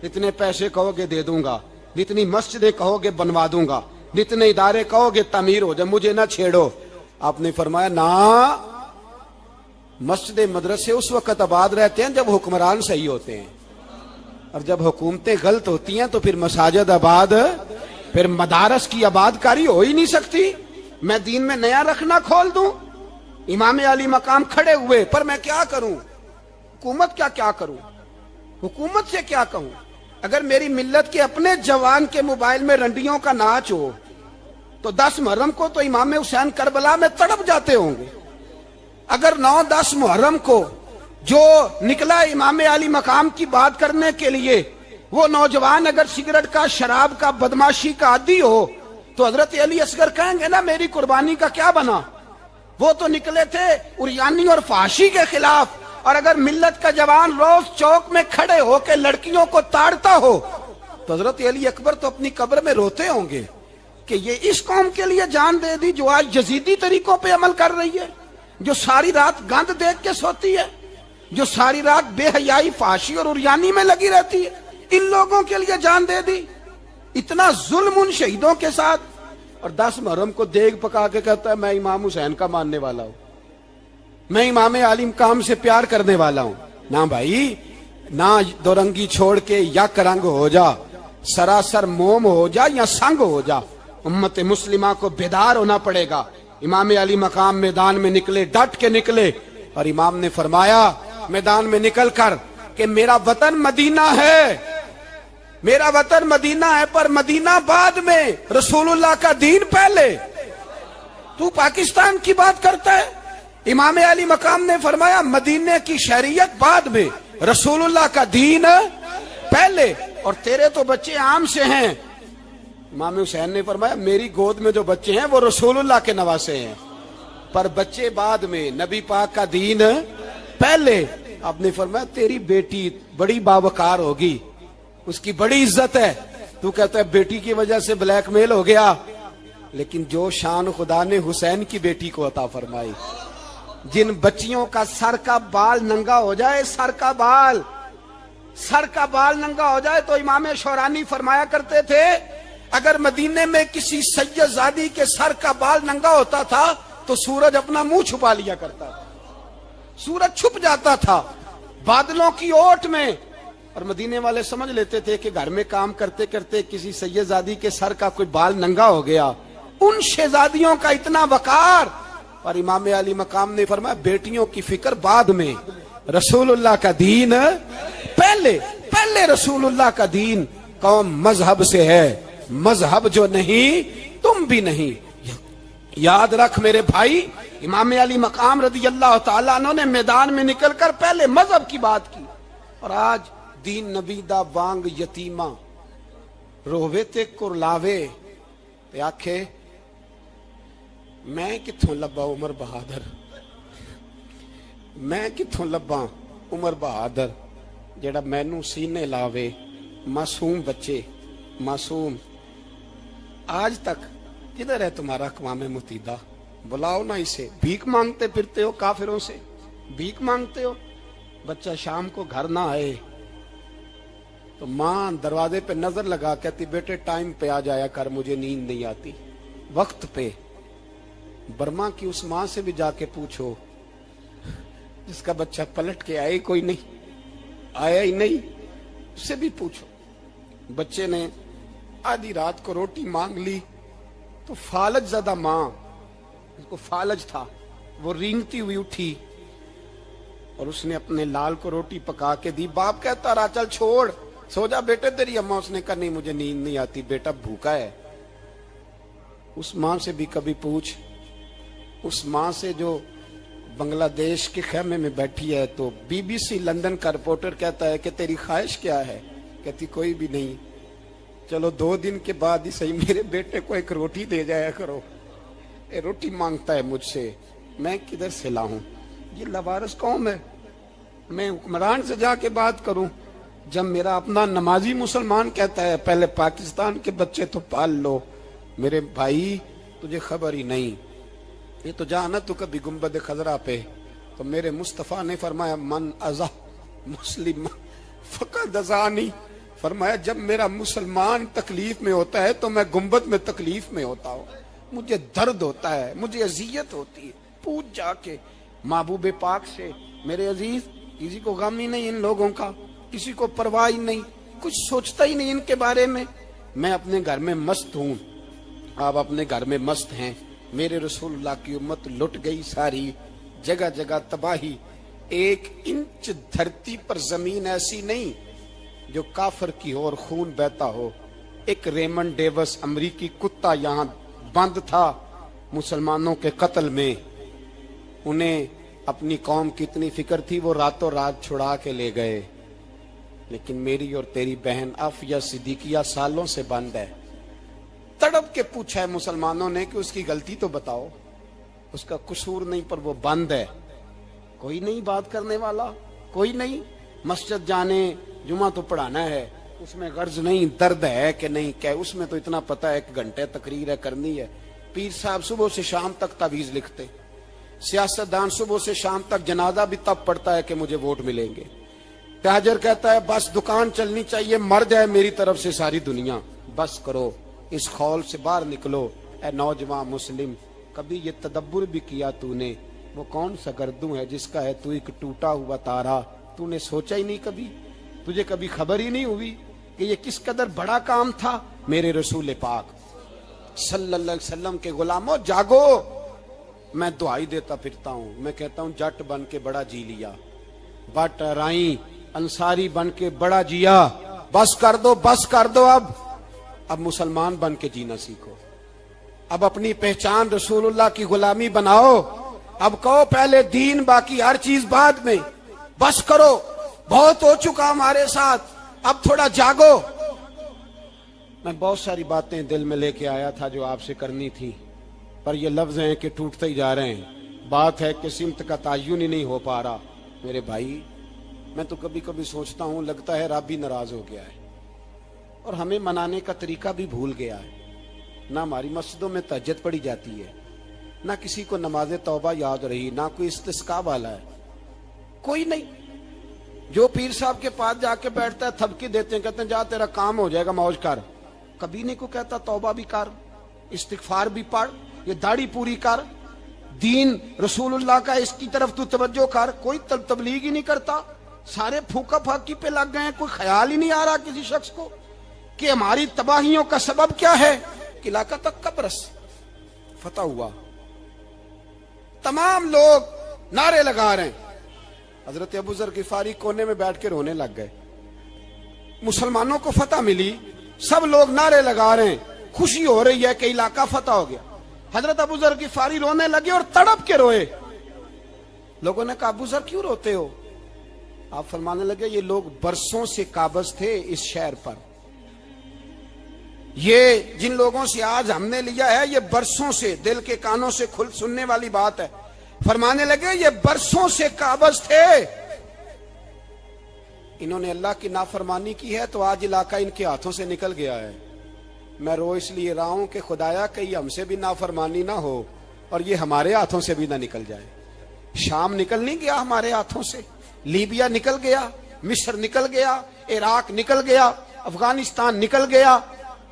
جتنے پیسے کہو گے دے دوں گا, جتنی مسجدیں کہو گے بنوا دوں گا, جتنے ادارے کہو گے تعمیر ہو جائے, مجھے نہ چھیڑو. آپ نے فرمایا نہ, مسجد مدرسے اس وقت آباد رہتے ہیں جب حکمران صحیح ہوتے ہیں, اور جب حکومتیں غلط ہوتی ہیں تو پھر مساجد آباد, پھر مدارس کی آباد کاری ہو ہی نہیں سکتی. میں دین میں نیا رکھنا کھول دوں, امام علی مقام کھڑے ہوئے, پر میں کیا کروں, حکومت کیا کروں, حکومت سے کیا کہوں. اگر میری ملت کے اپنے جوان کے موبائل میں رنڈیوں کا ناچ ہو تو 10 محرم کو تو امام حسین کربلا میں تڑپ جاتے ہوں گے. اگر 9-10 محرم کو جو نکلا امام علی مقام کی بات کرنے کے لیے, وہ نوجوان اگر سگریٹ کا, شراب کا, بدماشی کا عادی ہو تو حضرت علی اصغر کہیں گے نا میری قربانی کا کیا بنا. وہ تو نکلے تھے عریانی اور فحاشی کے خلاف, اور اگر ملت کا جوان روز چوک میں کھڑے ہو کے لڑکیوں کو تاڑتا ہو تو حضرت علی اکبر تو اپنی قبر میں روتے ہوں گے کہ یہ اس قوم کے لیے جان دے دی جو آج یزیدی طریقوں پہ عمل کر رہی ہے, جو ساری رات گند دیکھ کے سوتی ہے, جو ساری رات بے حیائی, فحاشی اور عریانی میں لگی رہتی ہے. ان لوگوں کے لیے جان دے دی. اتنا ظلم ان شہیدوں کے ساتھ, اور 10 محرم کو دیگ پکا کے کہتا ہے میں امام حسین کا ماننے والا ہوں, میں امام علی مقام سے پیار کرنے والا ہوں. نہ بھائی, نہ دو رنگی چھوڑ کے یک رنگ ہو جا, سراسر موم ہو جا یا سنگ ہو جا. امت مسلمہ کو بیدار ہونا پڑے گا. امام علی مقام میدان میں نکلے, ڈٹ کے نکلے, اور امام نے فرمایا میدان میں نکل کر کہ میرا وطن مدینہ ہے, میرا وطن مدینہ ہے, پر مدینہ بعد میں, رسول اللہ کا دین پہلے. تو پاکستان کی بات کرتا ہے. امام علی مقام نے فرمایا مدینے کی شریعت بعد میں, رسول اللہ کا دین پہلے, اور تیرے تو بچے عام سے ہیں. امام حسین نے فرمایا میری گود میں جو بچے ہیں وہ رسول اللہ کے نواسے ہیں, پر بچے بعد میں, نبی پاک کا دین پہلے. آپ نے فرمایا تیری بیٹی بڑی باوقار ہوگی, اس کی بڑی عزت ہے, تو کہتا ہے بیٹی کی وجہ سے بلیک میل ہو گیا, لیکن جو شان خدا نے حسین کی بیٹی کو عطا فرمائی, جن بچیوں کا سر کا بال ننگا ہو جائے, سر کا بال ننگا ہو جائے, تو امام شورانی فرمایا کرتے تھے اگر مدینے میں کسی سید زادی کے سر کا بال ننگا ہوتا تھا تو سورج اپنا منہ چھپا لیا کرتا تھا, سورج چھپ جاتا تھا بادلوں کی اوٹ میں, اور مدینے والے سمجھ لیتے تھے کہ گھر میں کام کرتے کرتے کسی سید زادی کے سر کا کوئی بال ننگا ہو گیا. ان شہزادیوں کا اتنا وقار, اور امام علی مقام نے فرمایا بیٹیوں کی فکر بعد میں, رسول اللہ کا دین پہلے. پہلے رسول اللہ کا دین. قوم مذہب سے ہے, مذہب جو نہیں تم بھی نہیں. یاد رکھ میرے بھائی, امام علی مقام رضی اللہ تعالیٰ عنہ نے میدان میں نکل کر پہلے مذہب کی بات کی, اور آج دین نبی دا وانگ یتیمہ رووے تے کرلاوے تے آکھے میں کتھوں لبا عمر بہادر, میں کتھوں لبا عمر بہادر جیڑا مینوں سینے لاوے. معصوم بچے, معصوم. آج تک کدھر ہے تمہارا اقوام متحدہ؟ بلاؤ نا اسے. بھیک مانگتے پھرتے ہو, کافروں سے بھیک مانگتے ہو. بچہ شام کو گھر نہ آئے تو ماں دروازے پہ نظر لگا کہتی بیٹے ٹائم پہ آ جایا کر, مجھے نیند نہیں آتی, وقت پہ. برما کی اس ماں سے بھی جا کے پوچھو جس کا بچہ پلٹ کے آئے کوئی نہیں, آیا ہی نہیں, اس سے بھی پوچھو. بچے نے آدھی رات کو روٹی مانگ لی تو فالج زدہ ماں, اس کو فالج تھا, وہ رینگتی ہوئی اٹھی اور اس نے اپنے لال کو روٹی پکا کے دی. باپ کہتا رہا چل چھوڑ, سو جا بیٹے تیری اماں. اس نے کہا نہیں مجھے نیند نہیں آتی, بیٹا بھوکا ہے. اس ماں سے بھی کبھی پوچھ, اس ماں سے جو بنگلہ دیش کے خیمے میں بیٹھی ہے, تو بی بی سی لندن کا رپورٹر کہتا ہے کہ تیری خواہش کیا ہے؟ کہتی کوئی بھی نہیں, چلو 2 دن کے بعد ہی صحیح میرے بیٹے کو ایک روٹی دے جایا کرو, اے روٹی مانگتا ہے مجھ سے, میں کدھر سے لاؤں؟ یہ لوارث قوم ہے. میں حکمران سے جا کے بات کروں جب میرا اپنا نمازی مسلمان کہتا ہے پہلے پاکستان کے بچے تو پال لو؟ میرے بھائی تجھے خبر ہی نہیں. یہ تو جانا تو کبھی گنبد خضرا پہ تو میرے مصطفیٰ نے فرمایا من ازا مسلم فقد ازانی، فرمایا جب میرا مسلمان تکلیف میں ہوتا ہے تو میں گنبد میں تکلیف میں ہوتا ہوں، مجھے درد ہوتا ہے، مجھے اذیت ہوتی ہے۔ پوچھ جا کے محبوب پاک سے، میرے عزیز کسی کو غم ہی نہیں ان لوگوں کا، کسی کو پرواہ ہی نہیں، کچھ سوچتا ہی نہیں ان کے بارے میں۔ میں اپنے گھر میں مست ہوں، آپ اپنے گھر میں مست ہیں۔ میرے رسول اللہ کی امت لٹ گئی ساری، جگہ جگہ تباہی، ایک انچ دھرتی پر زمین ایسی نہیں جو کافر کی ہو اور خون بہتا ہو۔ ایک ریمنڈ ڈیوس امریکی کتا یہاں بند تھا مسلمانوں کے قتل میں، انہیں اپنی قوم کی اتنی فکر تھی، وہ راتوں رات چھڑا کے لے گئے۔ لیکن میری اور تیری بہن عافیہ صدیقیہ سالوں سے بند ہے۔ تڑپ کے پوچھا ہے مسلمانوں نے کہ اس کی غلطی تو بتاؤ، اس کا قصور نہیں پر وہ بند ہے، کوئی نہیں بات کرنے والا، کوئی نہیں۔ مسجد جانے، جمعہ تو پڑھانا ہے، اس میں غرض نہیں درد ہے کہ نہیں کہ اس میں تو اتنا پتہ ہے ایک گھنٹے تقریر ہے کرنی ہے۔ پیر صاحب صبح سے شام تک تعویذ لکھتے، سیاستدان صبح سے شام تک جنازہ بھی تب پڑتا ہے کہ مجھے ووٹ ملیں گے۔ تاجر کہتا ہے بس دکان چلنی چاہیے، مر جائے میری طرف سے ساری دنیا، بس کرو، اس خول سے باہر نکلو۔ اے نوجوان مسلم، کبھی یہ تدبر بھی کیا تو نے، وہ کون سا گردوں ہے جس کا ہے تو ایک ٹوٹا ہوا تارا؟ تو نے سوچا ہی نہیں کبھی، تجھے کبھی خبر ہی نہیں ہوئی کہ یہ کس قدر بڑا کام تھا؟ میرے رسول پاک صلی اللہ علیہ وسلم کے غلاموں جاگو۔ میں دعائی دیتا پھرتا ہوں، میں کہتا ہوں جٹ بن کے بڑا جی لیا، بٹ رائی انصاری بن کے بڑا جیا، بس کر دو، بس کر دو۔ اب مسلمان بن کے جینا سیکھو، اب اپنی پہچان رسول اللہ کی غلامی بناؤ۔ اب کہو پہلے دین باقی ہر چیز بعد میں، بس کرو، بہت ہو چکا ہمارے ساتھ، اب تھوڑا جاگو۔ میں بہت ساری باتیں دل میں لے کے آیا تھا جو آپ سے کرنی تھی، پر یہ لفظ ہیں کہ ٹوٹتے ہی جا رہے ہیں، بات ہے کہ سمت کا تعین ہی نہیں ہو پا رہا۔ میرے بھائی، میں تو کبھی کبھی سوچتا ہوں لگتا ہے رب بھی ناراض ہو گیا ہے اور ہمیں منانے کا طریقہ بھی بھول گیا ہے۔ نہ ہماری مسجدوں میں تہجد پڑھی جاتی ہے، نہ کسی کو نماز توبہ یاد رہی، نہ کوئی استسقاء والا ہے، کوئی نہیں۔ جو پیر صاحب کے پاس جا کے بیٹھتا ہے تھپکی دیتے ہیں، کہتے ہیں جا تیرا کام ہو جائے گا، موج کر۔ کبھی نہیں کو کہتا توبہ بھی کر، استغفار بھی پڑھ، یہ داڑھی پوری کر، دین رسول اللہ کا اس کی طرف تو توجہ کر۔ کوئی تبلیغ ہی نہیں کرتا، سارے پھونکا پھاکی پہ لگ گئے ہیں۔ کوئی خیال ہی نہیں آ رہا کسی شخص کو کہ ہماری تباہیوں کا سبب کیا ہے۔ کہ علاقہ تک قبرص فتح ہوا، تمام لوگ نعرے لگا رہے ہیں، حضرت ابو ذر غفاری کونے میں بیٹھ کے رونے لگ گئے۔ مسلمانوں کو فتح ملی، سب لوگ نعرے لگا رہے ہیں، خوشی ہو رہی ہے کہ علاقہ فتح ہو گیا۔ حضرت ابو ذر غفاری رونے لگے اور تڑپ کے روئے۔ لوگوں نے کہا ابو ذر کیوں روتے ہو؟ آپ فرمانے لگے یہ لوگ برسوں سے قابض تھے اس شہر پر، یہ جن لوگوں سے آج ہم نے لیا ہے یہ برسوں سے، دل کے کانوں سے کھل سننے والی بات ہے، فرمانے لگے یہ برسوں سے قابض تھے، انہوں نے اللہ کی نافرمانی کی ہے تو آج علاقہ ان کے ہاتھوں سے نکل گیا ہے۔ میں رو اس لیے رہا ہوں کہ خدایا کہیں ہم سے بھی نافرمانی نہ ہو اور یہ ہمارے ہاتھوں سے بھی نہ نکل جائے۔ شام نکل نہیں گیا ہمارے ہاتھوں سے، لیبیا نکل گیا، مصر نکل گیا، عراق نکل گیا، افغانستان نکل گیا،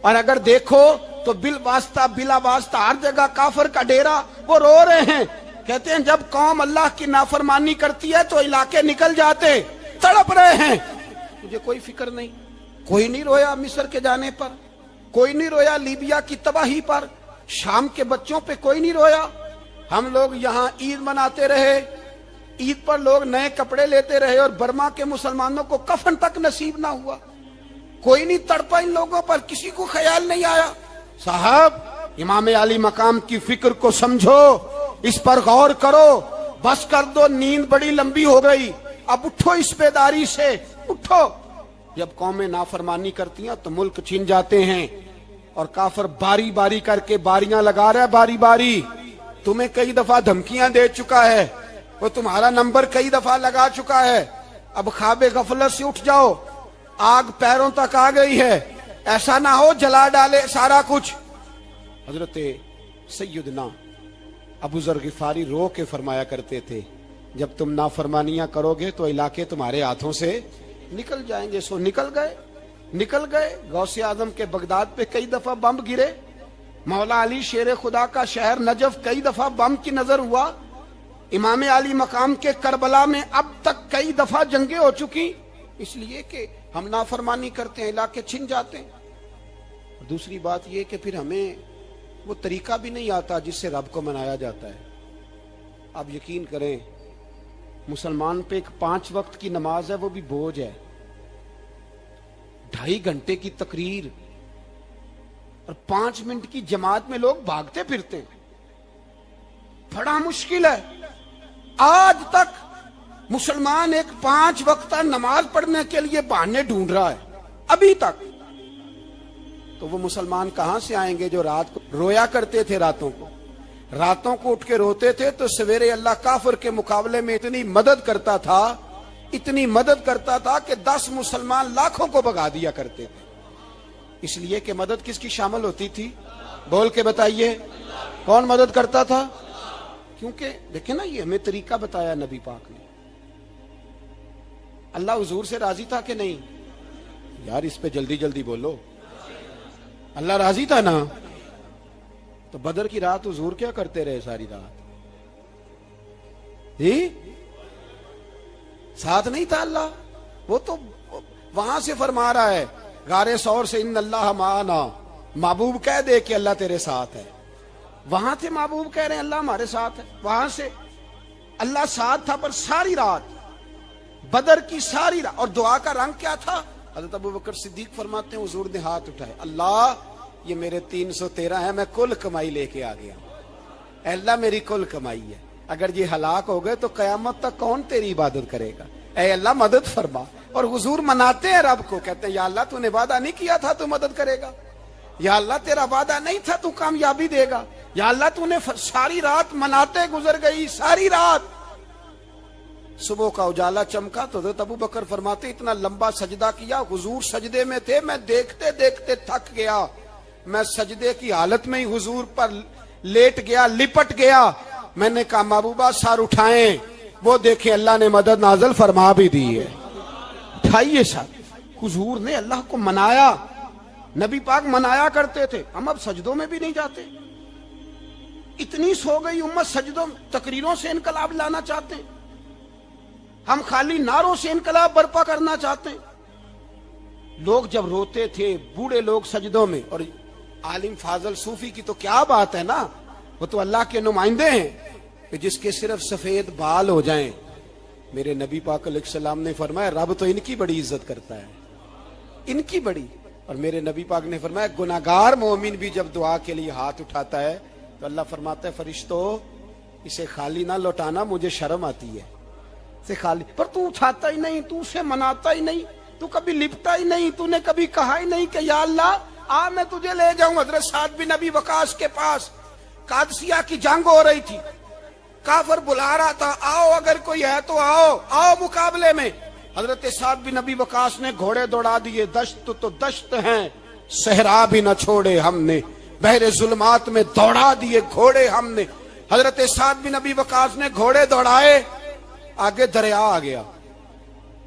اور اگر دیکھو تو بلا واسطہ ہر جگہ کافر کا ڈیرا، وہ رو رہے ہیں، کہتے ہیں جب قوم اللہ کی نافرمانی کرتی ہے تو علاقے نکل جاتے، تڑپ رہے ہیں۔ مجھے کوئی فکر نہیں، کوئی نہیں رویا مصر کے جانے پر، کوئی نہیں رویا لیبیا کی تباہی پر، شام کے بچوں پہ کوئی نہیں رویا۔ ہم لوگ یہاں عید مناتے رہے، عید پر لوگ نئے کپڑے لیتے رہے اور برما کے مسلمانوں کو کفن تک نصیب نہ ہوا، کوئی نہیں تڑپا ان لوگوں پر، کسی کو خیال نہیں آیا۔ صاحب امام علی مقام کی فکر کو سمجھو، اس پر غور کرو، بس کر دو، نیند بڑی لمبی ہو گئی، اب اٹھو اس بیداری سے، اٹھو۔ جب قومیں نافرمانی کرتی ہیں تو ملک چھن جاتے ہیں، اور کافر باری باری کر کے باریاں لگا رہا ہے، باری باری تمہیں کئی دفعہ دھمکیاں دے چکا ہے، وہ تمہارا نمبر کئی دفعہ لگا چکا ہے، اب خواب غفلت سے اٹھ جاؤ، آگ پیروں تک آ گئی ہے، ایسا نہ ہو جلا ڈالے سارا کچھ۔ حضرت سیدنا ابو ذر غفاری رو کے فرمایا کرتے تھے، جب تم نافرمانیاں کرو گے تو علاقے تمہارے ہاتھوں سے نکل جائیں گے. سو نکل گئے. غوث اعظم کے بغداد پہ کئی دفعہ بم گرے. مولا علی شیر خدا کا شہر نجف کئی دفعہ بم کی نظر ہوا. امام علی مقام کے کربلا میں اب تک کئی دفعہ جنگیں ہو چکی, اس لیے کہ ہم نافرمانی کرتے ہیں, علاقے چھن جاتے ہیں. دوسری بات یہ کہ پھر ہمیں وہ طریقہ بھی نہیں آتا جس سے رب کو منایا جاتا ہے. آپ یقین کریں, مسلمان پہ ایک 5 وقت کی نماز ہے, وہ بھی بوجھ ہے. 2.5 گھنٹے کی تقریر اور 5 منٹ کی جماعت میں لوگ بھاگتے پھرتے ہیں, بڑا مشکل ہے. آج تک مسلمان ایک 5 وقت نماز پڑھنے کے لیے بہانے ڈھونڈ رہا ہے ابھی تک. تو وہ مسلمان کہاں سے آئیں گے جو رات کو رویا کرتے تھے, راتوں کو اٹھ کے روتے تھے تو سویرے اللہ کافر کے مقابلے میں اتنی مدد کرتا تھا کہ 10 مسلمان لاکھوں کو بھگا دیا کرتے تھے. اس لیے کہ مدد کس کی شامل ہوتی تھی؟ بول کے بتائیے, کون مدد کرتا تھا؟ کیونکہ دیکھیں نا, یہ ہمیں طریقہ بتایا نبی پاک نے. اللہ حضور سے راضی تھا کہ نہیں؟ یار اس پہ جلدی جلدی بولو. اللہ راضی تھا نا؟ تو بدر کی رات حضور کیا کرتے رہے ساری رات؟ جی ساتھ نہیں تھا اللہ؟ وہ تو وہاں سے فرما رہا ہے غار ثور سے, ان اللہ معنا. محبوب کہہ دے کہ اللہ تیرے ساتھ ہے. وہاں تھے محبوب کہہ رہے ہیں اللہ ہمارے ساتھ ہے. وہاں سے اللہ ساتھ تھا, پر ساری رات بدر کی ساری رات. اور دعا کا رنگ کیا تھا؟ حضرت ابوبکر صدیق فرماتے ہیں حضور نے ہاتھ اٹھائے, اللہ یہ میرے 313 ہیں, میں کل کمائی لے کے آ گیا. اے اللہ میری کل کمائی ہے, اگر یہ ہلاک ہو گئے تو قیامت تک کون تیری عبادت کرے گا؟ اے اللہ مدد فرما. اور حضور مناتے ہیں رب کو, کہتے ہیں یا اللہ تو نے وعدہ نہیں کیا تھا تو مدد کرے گا, یا اللہ تیرا وعدہ نہیں تھا تو کامیابی دے گا, یا اللہ تو نے ساری رات مناتے گزر گئی, ساری رات. صبح کا اجالا چمکا تو حضرت ابوبکر فرماتے اتنا لمبا سجدہ کیا, حضور سجدے میں تھے, میں دیکھتے دیکھتے تھک گیا, میں سجدے کی حالت میں ہی حضور پر لیٹ گیا, لپٹ گیا. میں نے کہا محبوبہ سر اٹھائیں, وہ دیکھیں اللہ نے مدد نازل فرما بھی دی ہے. اٹھائیے سر. حضور نے اللہ کو منایا, نبی پاک منایا کرتے تھے. ہم اب سجدوں میں بھی نہیں جاتے, اتنی سو گئی امت سجدوں تقریروں سے انقلاب لانا چاہتے ہیں, ہم خالی نعروں سے انقلاب برپا کرنا چاہتے ہیں. لوگ جب روتے تھے بوڑھے لوگ سجدوں میں, اور عالم فاضل صوفی کی تو کیا بات ہے نا, وہ تو اللہ کے نمائندے ہیں کہ جس کے صرف سفید بال ہو جائیں. میرے نبی پاک علیہ السلام نے فرمایا رب تو ان کی بڑی عزت کرتا ہے, ان کی بڑی. اور میرے نبی پاک نے فرمایا گناہگار مومن بھی جب دعا کے لیے ہاتھ اٹھاتا ہے تو اللہ فرماتا ہے فرشتوں اسے خالی نہ لوٹانا, مجھے شرم آتی ہے سے خالی. پر تو اٹھاتا ہی نہیں, تو اسے مناتا ہی نہیں, تو کبھی لپٹا ہی نہیں, تو نے کبھی کہا ہی نہیں کہ یا اللہ آ میں تجھے لے جاؤں. حضرت سعد بن ابی وقاص کے پاس قادسیہ کی جنگ ہو رہی تھی, کافر بلا رہا تھا آؤ اگر کوئی ہے تو آؤ مقابلے میں. حضرت سعد بن ابی وقاص نے گھوڑے دوڑا دیے, دشت تو دشت ہیں صحرا بھی نہ چھوڑے ہم نے, بحر ظلمات میں دوڑا دیے گھوڑے ہم نے. حضرت سعد بن ابی وقاص نے گھوڑے دوڑائے, آگے دریا آ گیا,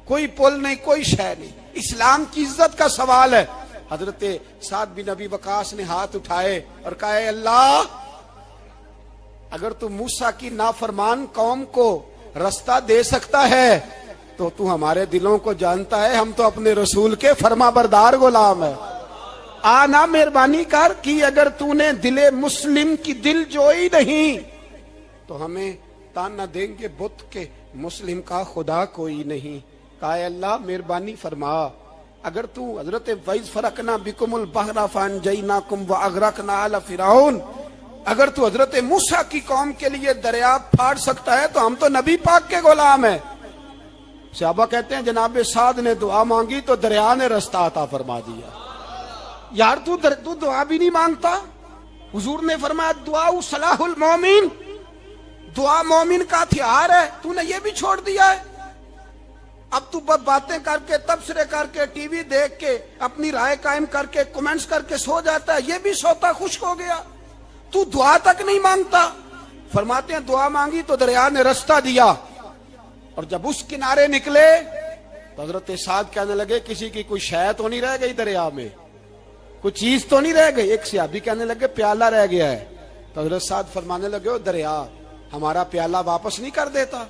کوئی پل نہیں, کوئی شے نہیں. اسلام کی عزت کا سوال ہے. حضرت سعد بن ابی وقاص نے ہاتھ اٹھائے اور کہا اے اللہ اگر تو موسیٰ کی نافرمان قوم کو رستہ دے سکتا ہے تو ہمارے دلوں کو جانتا ہے, ہم تو اپنے رسول کے فرما بردار غلام ہیں. آنا مہربانی کر کی اگر تو نے دل مسلم کی دل جوئی نہیں تو ہمیں تانا دیں گے بت کے مسلم کا خدا کوئی نہیں. کہا اے اللہ مہربانی فرما, اگر تو حضرت وَإِذْ فَرَقْنَا بِكُمُ الْبَحْرَ فَأَنْجَيْنَاكُمْ وَأَغْرَقْنَا آلَ فِرْعَوْنَ, اگر تو حضرت موسیٰ کی قوم کے لیے دریا پھاڑ سکتا ہے تو ہم تو نبی پاک کے غلام ہیں. صحابہ کہتے ہیں جناب سعد نے دعا مانگی تو دریا نے رستہ عطا فرما دیا. یار تو دعا بھی نہیں مانگتا. حضور نے فرمایا دعا صلاح المومن, دعا مومن کا ہتھیار ہے, تو نے یہ بھی چھوڑ دیا ہے. اب تو باتیں کر کے تبصرے کر کے ٹی وی دیکھ کے اپنی رائے قائم کر کے کمنٹس کر کے سو جاتا ہے, یہ بھی سوتا خشک ہو گیا. تو دعا تک نہیں مانگتا. فرماتے ہیں دعا مانگی تو دریا نے رستہ دیا, اور جب اس کنارے نکلے تو حضرت سعد کہنے لگے کسی کی کوئی شے تو نہیں رہ گئی دریا میں, کوئی چیز تو نہیں رہ گئی. ایک صحابی کہنے لگے پیالہ رہ گیا ہے. تو حضرت سعد فرمانے لگے او دریا ہمارا پیالہ واپس نہیں کر دیتا.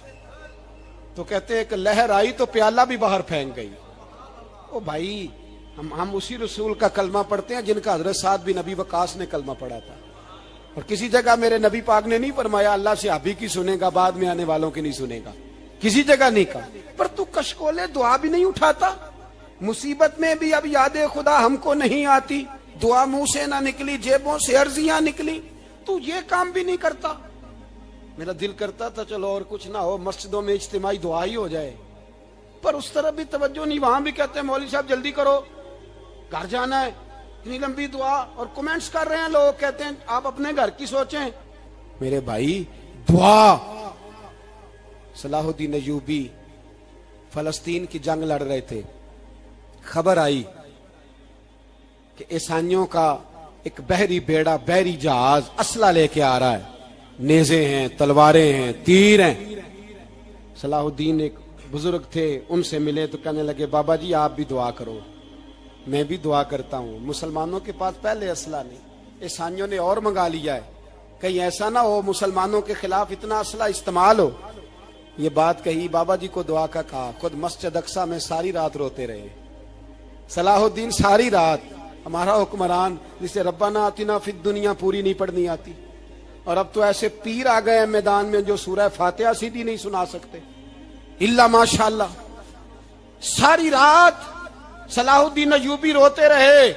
تو کہتے ہیں کہ لہر آئی تو پیالہ بھی باہر پھینک گئی. او بھائی ہم اسی رسول کا کلمہ پڑھتے ہیں جن کا حضرت سعد بن ابی وقاص نے کلمہ پڑھا تھا. اور کسی جگہ میرے نبی پاک نے نہیں فرمایا اللہ صحابی کی سنے گا بعد میں آنے والوں کی نہیں سنے گا, کسی جگہ نہیں کہا. پر تو کشکولے دعا بھی نہیں اٹھاتا, مصیبت میں بھی اب یاد خدا ہم کو نہیں آتی, دعا منہ سے نہ نکلی جیبوں سے عرضیاں نکلی, تو یہ کام بھی نہیں کرتا. میرا دل کرتا تھا چلو اور کچھ نہ ہو مسجدوں میں اجتماعی دعا ہی ہو جائے, پر اس طرف بھی توجہ نہیں. وہاں بھی کہتے ہیں مولوی صاحب جلدی کرو گھر جانا ہے, اتنی لمبی دعا, اور کمنٹس کر رہے ہیں لوگ, کہتے ہیں آپ اپنے گھر کی سوچیں. میرے بھائی دعا, صلاح الدین ایوبی فلسطین کی جنگ لڑ رہے تھے, خبر آئی کہ عیسائیوں کا ایک بحری بیڑا, بحری جہاز اسلحہ لے کے آ رہا ہے, نیزے ہیں, تلواریں ہیں, تیر ہیں. صلاح الدین ایک بزرگ تھے, ان سے ملے تو کہنے لگے بابا جی آپ بھی دعا کرو. میں بھی دعا کرتا ہوں. مسلمانوں کے پاس پہلے اسلحہ نہیں, عیسائیوں نے اور منگا لیا ہے, کہیں ایسا نہ ہو مسلمانوں کے خلاف اتنا اسلحہ استعمال ہو. یہ بات کہی, بابا جی کو دعا کا کہا, خود مسجد اقصی میں ساری رات روتے رہے. صلاح الدین ساری رات, ہمارا حکمران جسے ربنا آتنا فی الدنیا پوری نہیں پڑھنی آتی, اور اب تو ایسے پیر آ گئے میدان میں جو سورہ فاتحہ سیدھی نہیں سنا سکتے الا ماشاءاللہ. ساری رات صلاح الدین ایوبی روتے رہے.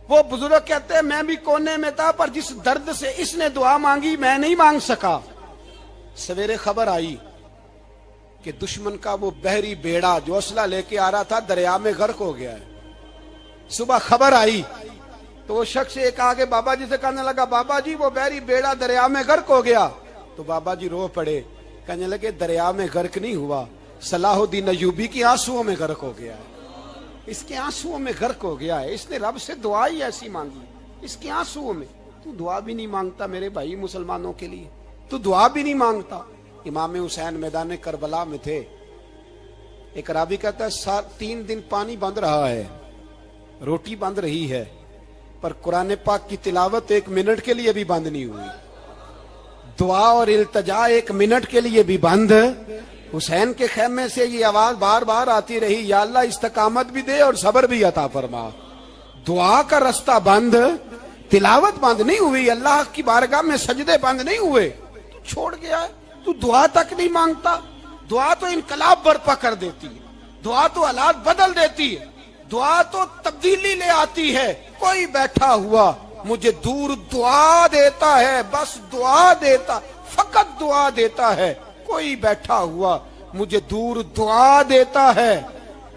وہ بزرگ کہتے ہیں میں بھی کونے میں تھا, پر جس درد سے اس نے دعا مانگی میں نہیں مانگ سکا. سویرے خبر آئی کہ دشمن کا وہ بحری بیڑا جو اسلحہ لے کے آ رہا تھا دریا میں غرق ہو گیا ہے. صبح خبر آئی تو وہ شخص ایک آگے بابا جی سے کہنے لگا بابا جی وہ بحری بیڑا دریا میں غرق ہو گیا. تو بابا جی رو پڑے, کہنے لگے دریا میں غرق نہیں ہوا, صلاح الدین ایوبی کی آنسوؤں میں غرق ہو گیا ہے. اس کے آنسوؤں میں غرق ہو گیا ہے, اس نے رب سے دعا ہی ایسی مانگی, اس کے آنسوؤں میں. تو دعا بھی نہیں مانگتا میرے بھائی مسلمانوں کے لیے, تو دعا بھی نہیں مانگتا. امام حسین میدان کربلا میں تھے, ایک راوی کہتا ہے 3 دن پانی بند رہا ہے, روٹی بند رہی ہے, پر قرآن پاک کی تلاوت 1 منٹ کے لیے بھی بند نہیں ہوئی, دعا اور التجا 1 منٹ کے لیے بھی بند. حسین کے خیمے سے یہ آواز بار بار آتی رہی, یا اللہ استقامت بھی دے اور صبر بھی عطا فرما. دعا کا رستہ بند, تلاوت بند نہیں ہوئی, اللہ کی بارگاہ میں سجدے بند نہیں ہوئے, تو چھوڑ گیا ہے. تو دعا تک نہیں مانگتا. دعا تو انقلاب برپا کر دیتی ہے, دعا تو حالات بدل دیتی ہے, دعا تو تبدیلی لے آتی ہے. کوئی بیٹھا ہوا مجھے دور دعا دیتا ہے, بس دعا دیتا, فقط دعا دیتا ہے. کوئی بیٹھا ہوا مجھے دور دعا دیتا ہے,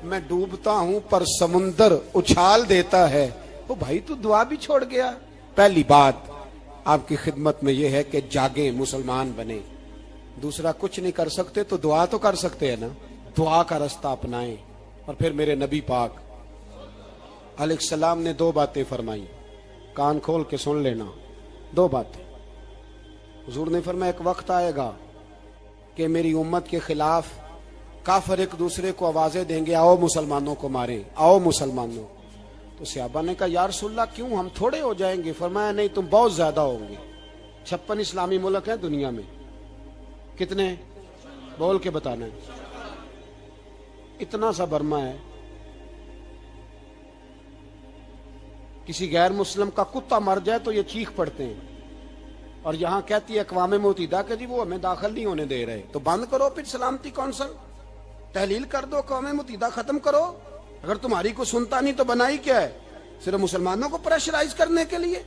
میں ڈوبتا ہوں پر سمندر اچھال دیتا ہے. وہ بھائی تو دعا بھی چھوڑ گیا. پہلی بات آپ کی خدمت میں یہ ہے کہ جاگیں, مسلمان بنے. دوسرا کچھ نہیں کر سکتے تو دعا تو کر سکتے ہیں نا, دعا کا رستہ اپنائیں. اور پھر میرے نبی پاک علیہ السلام نے 2 باتیں فرمائی, کان کھول کے سن لینا. 2 باتیں حضور نے فرمایا ایک وقت آئے گا کہ میری امت کے خلاف کافر ایک دوسرے کو آوازیں دیں گے, آؤ مسلمانوں کو ماریں, آؤ مسلمانوں. تو صحابہ نے کہا یا رسول اللہ کیوں, ہم تھوڑے ہو جائیں گے. فرمایا نہیں تم بہت زیادہ ہوں گے. 56 اسلامی ملک ہیں دنیا میں, کتنے بول کے بتانا ہے. اتنا سا برما ہے, کسی غیر مسلم کا کتا مر جائے تو یہ چیخ پڑتے ہیں, اور یہاں کہتی ہے اقوام متحدہ کہ جی وہ ہمیں داخل نہیں ہونے دے رہے. تو بند کرو پھر سلامتی کونسل, تحلیل کر دو, اقوام متحدہ ختم کرو. اگر تمہاری کو سنتا نہیں تو بنائی کیا ہے, صرف مسلمانوں کو پریشرائز کرنے کے لیے.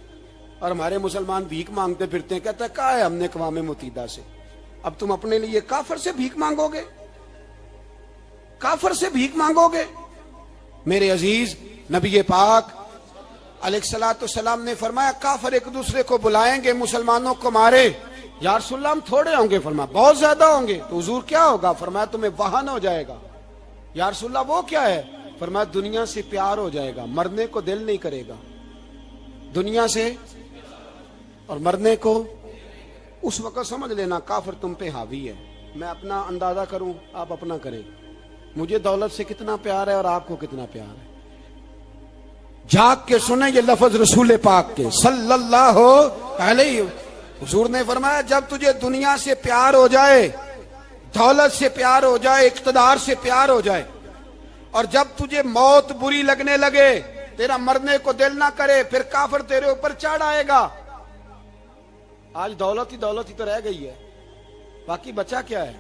اور ہمارے مسلمان بھیک مانگتے پھرتے ہیں, کہتا ہے کہا ہے ہم نے اقوام متحدہ سے. اب تم اپنے لیے کافر سے بھیک مانگو گے, کافر سے بھیک مانگو گے. میرے عزیز نبی پاک علیہ الصلوۃ والسلام نے فرمایا کافر ایک دوسرے کو بلائیں گے مسلمانوں کو مارے. یا رسول اللہ ہم تھوڑے ہوں گے. فرمایا بہت زیادہ ہوں گے. تو حضور کیا ہوگا؟ فرمایا تمہیں وہن ہو جائے گا. یا رسول اللہ وہ کیا ہے؟ فرمایا دنیا سے پیار ہو جائے گا, مرنے کو دل نہیں کرے گا. دنیا سے اور مرنے کو. اس وقت سمجھ لینا کافر تم پہ حاوی ہے. میں اپنا اندازہ کروں، آپ اپنا کریں، مجھے دولت سے کتنا پیار ہے اور آپ کو کتنا پیار ہے۔ جھاگ کے سنیں یہ لفظ رسول پاک کے صلی اللہ علیہ، حضور نے فرمایا جب تجھے دنیا سے پیار ہو جائے، دولت سے پیار ہو جائے، اقتدار سے پیار ہو جائے، اور جب تجھے موت بری لگنے لگے، تیرا مرنے کو دل نہ کرے، پھر کافر تیرے اوپر چڑھ آئے گا۔ آج دولت ہی تو رہ گئی ہے، باقی بچا کیا ہے؟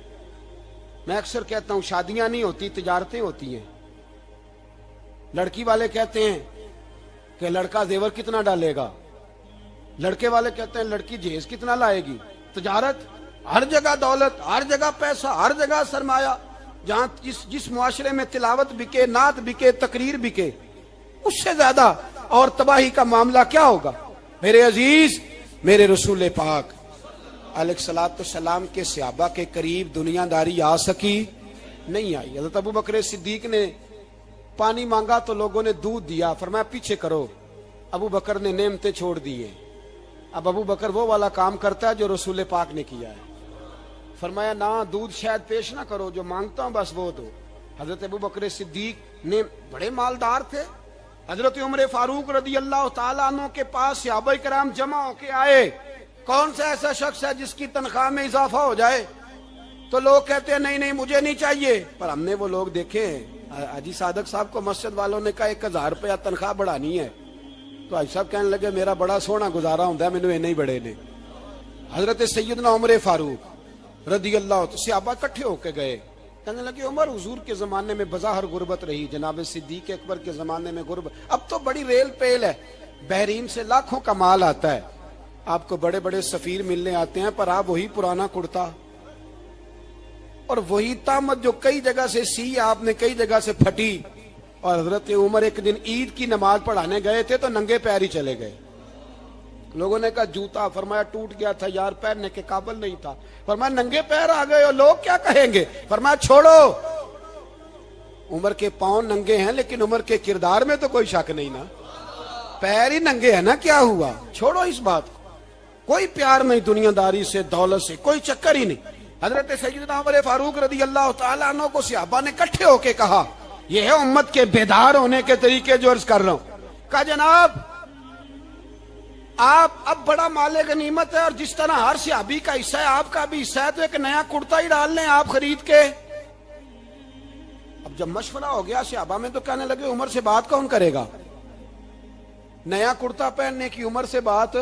میں اکثر کہتا ہوں شادیاں نہیں ہوتی، تجارتیں ہوتی ہیں۔ لڑکی والے کہتے ہیں کہ لڑکا زیور کتنا ڈالے گا، لڑکے والے کہتے ہیں لڑکی جہیز کتنا لائے گی۔ تجارت، ہر جگہ دولت، ہر جگہ پیسہ، ہر جگہ سرمایہ۔ جہاں جس معاشرے میں تلاوت بکے، نعت بکے، تقریر بکے، اس سے زیادہ اور تباہی کا معاملہ کیا ہوگا؟ میرے عزیز، میرے رسول پاک علیہ الصلوۃ والسلام کے صحابہ کے قریب دنیا داری آ سکی نہیں آئی۔ حضرت ابو بکر صدیق نے پانی مانگا تو لوگوں نے دودھ دیا، فرمایا پیچھے کرو۔ ابو بکر نے نعمتیں چھوڑ دی ہیں۔ اب ابو بکر وہ والا کام کرتا ہے جو رسول پاک نے کیا ہے۔ فرمایا نہ دودھ شاید پیش نہ کرو، جو مانگتا ہوں بس وہ دو۔ حضرت ابو بکر صدیق نے بڑے مالدار تھے۔ حضرت عمر فاروق رضی اللہ تعالیٰ عنہ کے پاس صحابہ کرام جمع ہو کے آئے، کون سا ایسا شخص ہے جس کی تنخواہ میں اضافہ ہو جائے؟ تو لوگ کہتے ہیں نہیں مجھے نہیں چاہیے، پر ہم نے وہ لوگ دیکھے ہیں۔ حاجی صادق صاحب کو مسجد والوں نے کہا 1000 روپیہ تنخواہ بڑھانی ہے، تو حاجی صاحب کہنے لگے میرا بڑا سونا گزارا ہوتا ہے، مینوں نہیں بڑے نے۔ حضرت سیدنا عمر فاروق رضی اللہ عنہ صحابہ اکٹھے ہو کے گئے، کہنے لگے عمر حضور کے زمانے میں بظاہر غربت رہی، جناب صدیق اکبر کے زمانے میں غربت، اب تو بڑی ریل پیل ہے، بحرین سے لاکھوں کا مال آتا ہے، آپ کو بڑے بڑے سفیر ملنے آتے ہیں، پر آپ وہی پرانا کرتا اور وہی تامت جو کئی جگہ سے سی آپ نے کئی جگہ سے پھٹی۔ اور حضرت عمر ایک دن عید کی نماز پڑھانے گئے تھے تو ننگے پیر ہی چلے گئے۔ لوگوں نے کہا جوتا، فرمایا ٹوٹ گیا تھا یار، پہننے کے قابل نہیں تھا۔ فرمایا ننگے پیر آ گئے ہو، لوگ کیا کہیں گے؟ فرمایا چھوڑو، عمر کے پاؤں ننگے ہیں لیکن عمر کے کردار میں تو کوئی شک نہیں نا، پیر ہی ننگے ہیں نا، کیا ہوا؟ چھوڑو اس بات کو، کوئی پیار نہیں دنیا داری سے، دولت سے کوئی چکر ہی نہیں۔ حضرت سیدنا عمر فاروق رضی اللہ تعالیٰ عنہ کو صحابہ نے اکٹھے ہو کے کہا، یہ ہے امت کے بیدار ہونے کے طریقے جو عرض کر رہا ہوں۔ کہا جناب آپ اب بڑا مال غنیمت ہے، اور جس طرح ہر صحابی کا حصہ ہے آپ کا بھی حصہ ہے، تو ایک نیا کرتا ہی ڈال لیں آپ خرید کے۔ اب جب مشورہ ہو گیا صحابہ میں تو کہنے لگے عمر سے بات کون کرے گا؟ نیا کرتا پہننے کی عمر سے بات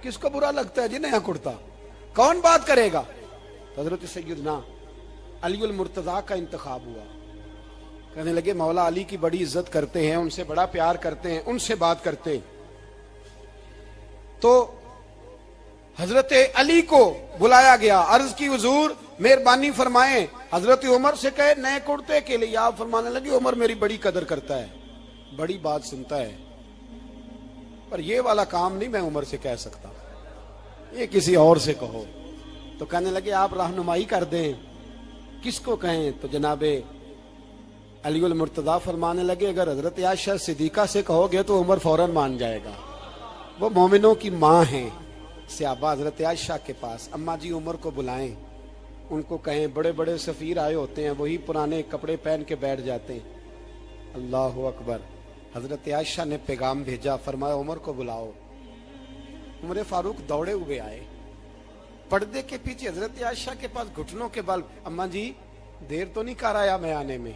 کس کو برا لگتا ہے جی؟ نیا کرتا کون بات کرے گا؟ حضرت سیدنا علی المرتضیٰ کا انتخاب ہوا۔ کہنے لگے مولا علی کی بڑی عزت کرتے ہیں، ان سے بڑا پیار کرتے ہیں، ان سے بات کرتے ہیں۔ تو حضرت علی کو بلایا گیا، عرض کی حضور مہربانی فرمائیں، حضرت عمر سے کہے نئے کرتے کے لیے۔ آپ فرمانے لگے عمر میری بڑی قدر کرتا ہے، بڑی بات سنتا ہے، پر یہ والا کام نہیں میں عمر سے کہہ سکتا، یہ کسی اور سے کہو۔ تو کہنے لگے آپ رہنمائی کر دیں، کس کو کہیں؟ تو جناب علی المرتضیٰ فرمانے لگے اگر حضرت عائشہ صدیقہ سے کہو گے تو عمر فوراً مان جائے گا، وہ مومنوں کی ماں ہیں۔ صحابہ حضرت عائشہ کے پاس، اماں جی عمر کو بلائیں، ان کو کہیں بڑے بڑے سفیر آئے ہوتے ہیں، وہی پرانے کپڑے پہن کے بیٹھ جاتے ہیں۔ اللہ اکبر۔ حضرت عائشہ نے پیغام بھیجا، فرمایا عمر کو بلاؤ۔ عمر فاروق دوڑے ہوئے آئے، پردے کے پیچھے حضرت عائشہ کے پاس گھٹنوں کے بل، اماں جی دیر تو نہیں کر آیا میں آنے میں؟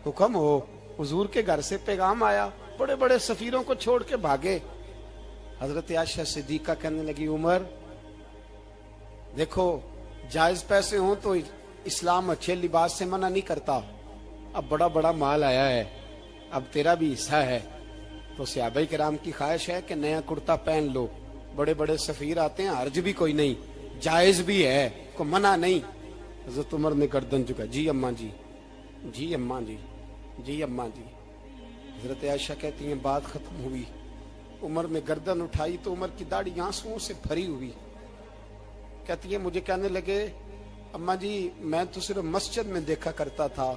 حکم ہو، حضور کے گھر سے پیغام آیا، بڑے بڑے سفیروں کو چھوڑ کے بھاگے۔ حضرت عائشہ صدیقہ کہنے لگی عمر دیکھو جائز پیسے ہوں تو اسلام اچھے لباس سے منع نہیں کرتا، اب بڑا بڑا مال آیا ہے، اب تیرا بھی حصہ ہے، تو صحابہ کرام کی خواہش ہے کہ نیا کرتا پہن لو، بڑے بڑے سفیر آتے ہیں، حرج بھی کوئی نہیں، جائز بھی ہے، کو منع نہیں۔ حضرت عمر نے گردن جھکا، جی اماں جی، جی اماں جی، جی اماں جی۔ حضرت عائشہ کہتی ہیں بات ختم ہوئی، عمر نے گردن اٹھائی تو عمر کی داڑھی آنسوؤں سے بھری ہوئی، کہتی ہے مجھے کہنے لگے اماں جی میں تو صرف مسجد میں دیکھا کرتا تھا،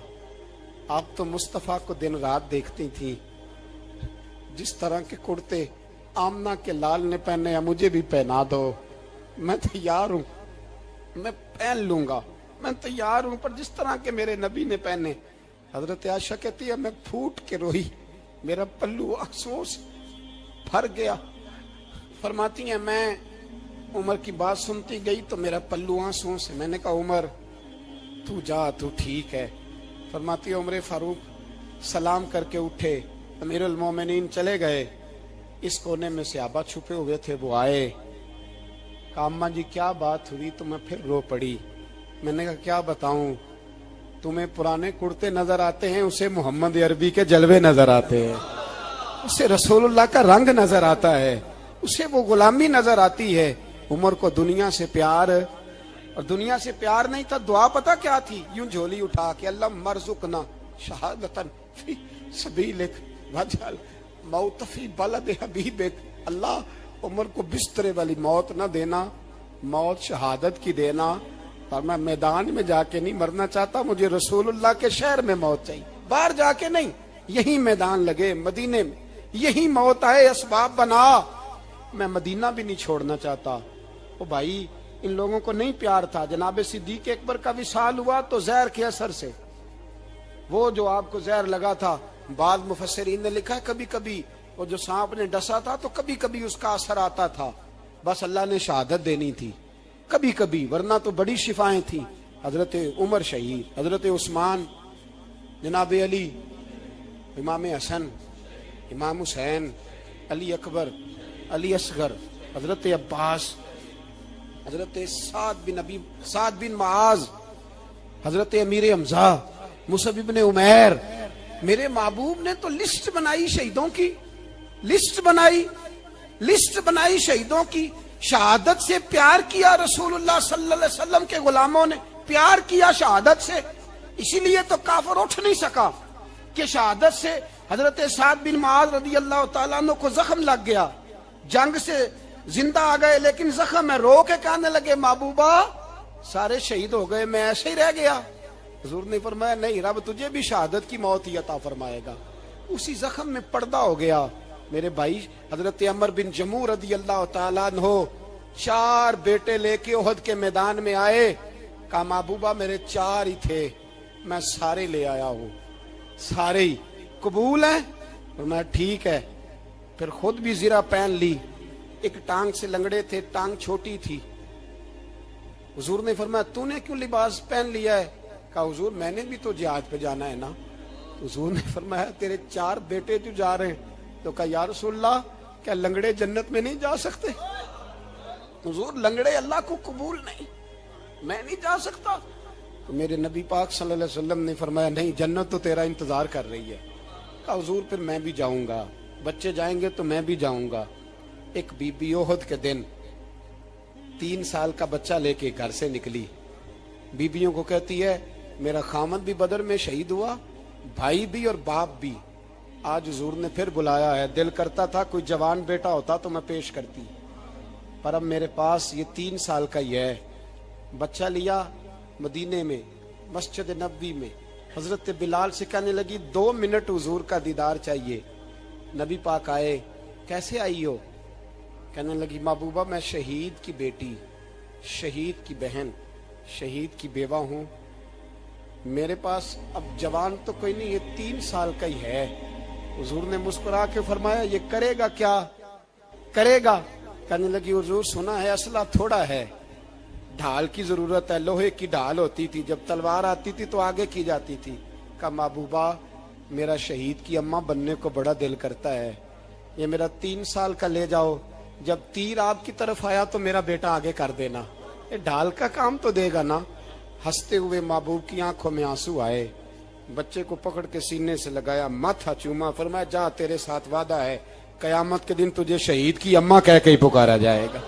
آپ تو مصطفیٰ کو دن رات دیکھتی تھی، جس طرح کے کرتے آمنہ کے لال نے پہنے ہیں مجھے بھی پہنا دو، میں تیار ہوں، میں پہن لوں گا، میں تیار ہوں، پر جس طرح کے میرے نبی نے پہنے۔ حضرت عائشہ کہتی ہے میں پھوٹ کے روئی، میرا پلو آنسوؤں سے بھر گیا۔ فرماتی ہیں میں عمر کی بات سنتی گئی تو میرا پلو آنسوؤں سے، میں نے کہا عمر تو جا، تو ٹھیک ہے۔ فرماتی ہے عمر فاروق سلام کر کے اٹھے، امیر المومنین چلے گئے، اس کونے میں صحابہ چھپے ہوئے تھے، وہ آئے، کہا اماں جی کیا بات ہوئی؟ تو میں پھر رو پڑی۔ میں نے کہا کیا بتاؤں، تمہیں پرانے کرتے نظر آتے ہیں، اسے محمد عربی کے جلوے نظر آتے ہیں، اسے رسول اللہ کا رنگ نظر آتا ہے، اسے وہ غلامی نظر آتی ہے۔ عمر کو دنیا سے پیار، اور دنیا سے پیار نہیں تھا، دعا پتہ کیا تھی؟ یوں جھولی اٹھا کے اللہ مرزقنا شہادتن فی سبیلک وجعل موت فی بلد حبیبک، اللہ عمر کو بسترے والی موت نہ دینا، موت شہادت کی دینا، اور میں میدان میں جا کے نہیں مرنا چاہتا، مجھے رسول اللہ کے شہر میں موت چاہیے، باہر جا کے نہیں، یہی میدان لگے مدینے میں، یہی موت آئے، اسباب بنا، میں مدینہ بھی نہیں چھوڑنا چاہتا۔ او بھائی ان لوگوں کو نہیں پیار تھا۔ جناب صدیق اکبر کا وصال ہوا تو زہر کے اثر سے، وہ جو آپ کو زہر لگا تھا، بعض مفسرین نے لکھا ہے کبھی کبھی وہ جو سانپ نے ڈسا تھا تو کبھی کبھی اس کا اثر آتا تھا، بس اللہ نے شہادت دینی تھی کبھی کبھی، ورنہ تو بڑی شفائیں تھیں۔ حضرت عمر شہید، حضرت عثمان، جناب علی، امام حسن، امام حسین، علی اکبر، علی اصغر، حضرت عباس، حضرت سعد بن معاذ، حضرت امیر حمزہ، مصعب بن عمیر۔ میرے محبوب نے تو لسٹ بنائی شہیدوں کی، لسٹ بنائی شہیدوں کی، شہادت سے پیار کیا رسول اللہ صلی اللہ علیہ وسلم کے غلاموں نے، پیار کیا شہادت سے، اسی لیے تو کافر اٹھ نہیں سکا کہ شہادت سے حضرت سعد بن معاذ رضی اللہ تعالیٰ عنہ کو زخم لگ گیا، جنگ سے زندہ آ گئے لیکن زخم ہے، رو کے کہنے لگے محبوبہ سارے شہید ہو گئے، میں ایسے ہی رہ گیا۔ حضور نے فرمایا نہیں، رب تجھے بھی شہادت کی موت ہی عطا فرمائے گا۔ اسی زخم میں پردہ ہو گیا۔ میرے بھائی حضرت عمر بن جموع رضی اللہ تعالیٰ عنہ 4 بیٹے لے کے احد کے میدان میں آئے، کہا محبوبہ میرے 4 ہی تھے، میں سارے لے آیا ہوں، سارے ہی قبول ہیں؟ فرمایا ٹھیک ہے۔ پھر خود بھی زرہ پہن لی، ایک ٹانگ سے لنگڑے تھے، ٹانگ چھوٹی تھی۔ حضور نے فرمایا تو نے کیوں لباس پہن لیا ہے؟ کہا حضور میں نے بھی تو جہاد پہ جانا ہے نا۔ حضور نے فرمایا تیرے 4 بیٹے جو جا رہے ہیں، تو کہا یا رسول اللہ کیا لنگڑے جنت میں نہیں جا سکتے؟ حضور لنگڑے اللہ کو قبول نہیں، میں نہیں جا سکتا۔ تو میرے نبی پاک صلی اللہ علیہ وسلم نے فرمایا نہیں، جنت تو تیرا انتظار کر رہی ہے۔ کہا حضور پھر میں بھی جاؤں گا، بچے جائیں گے تو میں بھی جاؤں گا۔ ایک بی بی احد کے دن 3 سال کا بچہ لے کے گھر سے نکلی، بیبیوں کو کہتی ہے میرا خامد بھی بدر میں شہید ہوا، بھائی بھی اور باپ بھی، آج حضور نے پھر بلایا ہے، دل کرتا تھا کوئی جوان بیٹا ہوتا تو میں پیش کرتی، پر اب میرے پاس یہ 3 سال کا ہی ہے۔ بچہ لیا، مدینے میں مسجد نبوی میں حضرت بلال سے کہنے لگی 2 منٹ حضور کا دیدار چاہیے۔ نبی پاک آئے، کیسے آئی ہو؟ کہنے لگی محبوبہ میں شہید کی بیٹی، شہید کی بہن، شہید کی بیوہ ہوں، میرے پاس اب جوان تو کوئی نہیں، یہ 3 سال کا ہی ہے۔ حضور نے مسکرا کے فرمایا یہ کرے گا کیا کرے گا؟ کہنے لگی حضور سنا ہے اسلحہ تھوڑا ہے، ڈھال کی ضرورت ہے، لوہے کی ڈھال ہوتی تھی، جب تلوار آتی تھی تو آگے کی جاتی تھی۔ کہا محبوبہ میرا شہید کی اماں بننے کو بڑا دل کرتا ہے، یہ میرا 3 سال کا لے جاؤ، جب تیر آپ کی طرف آیا تو میرا بیٹا آگے کر دینا، یہ ڈھال کا کام تو دے گا نا۔ ہنستے ہوئے محبوب کی آنکھوں میں آنسو آئے، بچے کو پکڑ کے سینے سے لگایا، ماتھا چوما، فرمایا جا تیرے ساتھ وعدہ ہے، قیامت کے دن تجھے شہید کی اماں کہہ کے ہی پکارا جائے گا،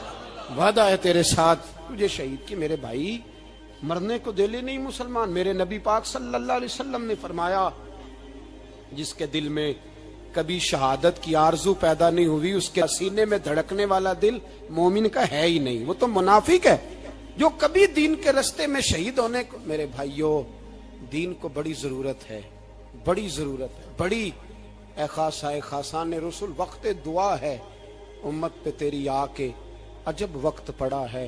وعدہ ہے تیرے ساتھ تجھے شہید کی۔ میرے بھائی مرنے کو دل ہی نہیں مسلمان۔ میرے نبی پاک صلی اللہ علیہ وسلم نے فرمایا جس کے دل میں کبھی شہادت کی آرزو پیدا نہیں ہوئی، اس کے سینے میں دھڑکنے والا دل مومن کا ہے ہی نہیں، وہ تو منافق ہے۔ جو کبھی دین کے رستے میں شہید ہونے کو، میرے بھائیوں دین کو بڑی ضرورت ہے، بڑی ضرورت ہے، بڑی۔ اے خاصان رسول وقت دعا ہے، امت پہ تیری آ کے عجب وقت پڑا ہے،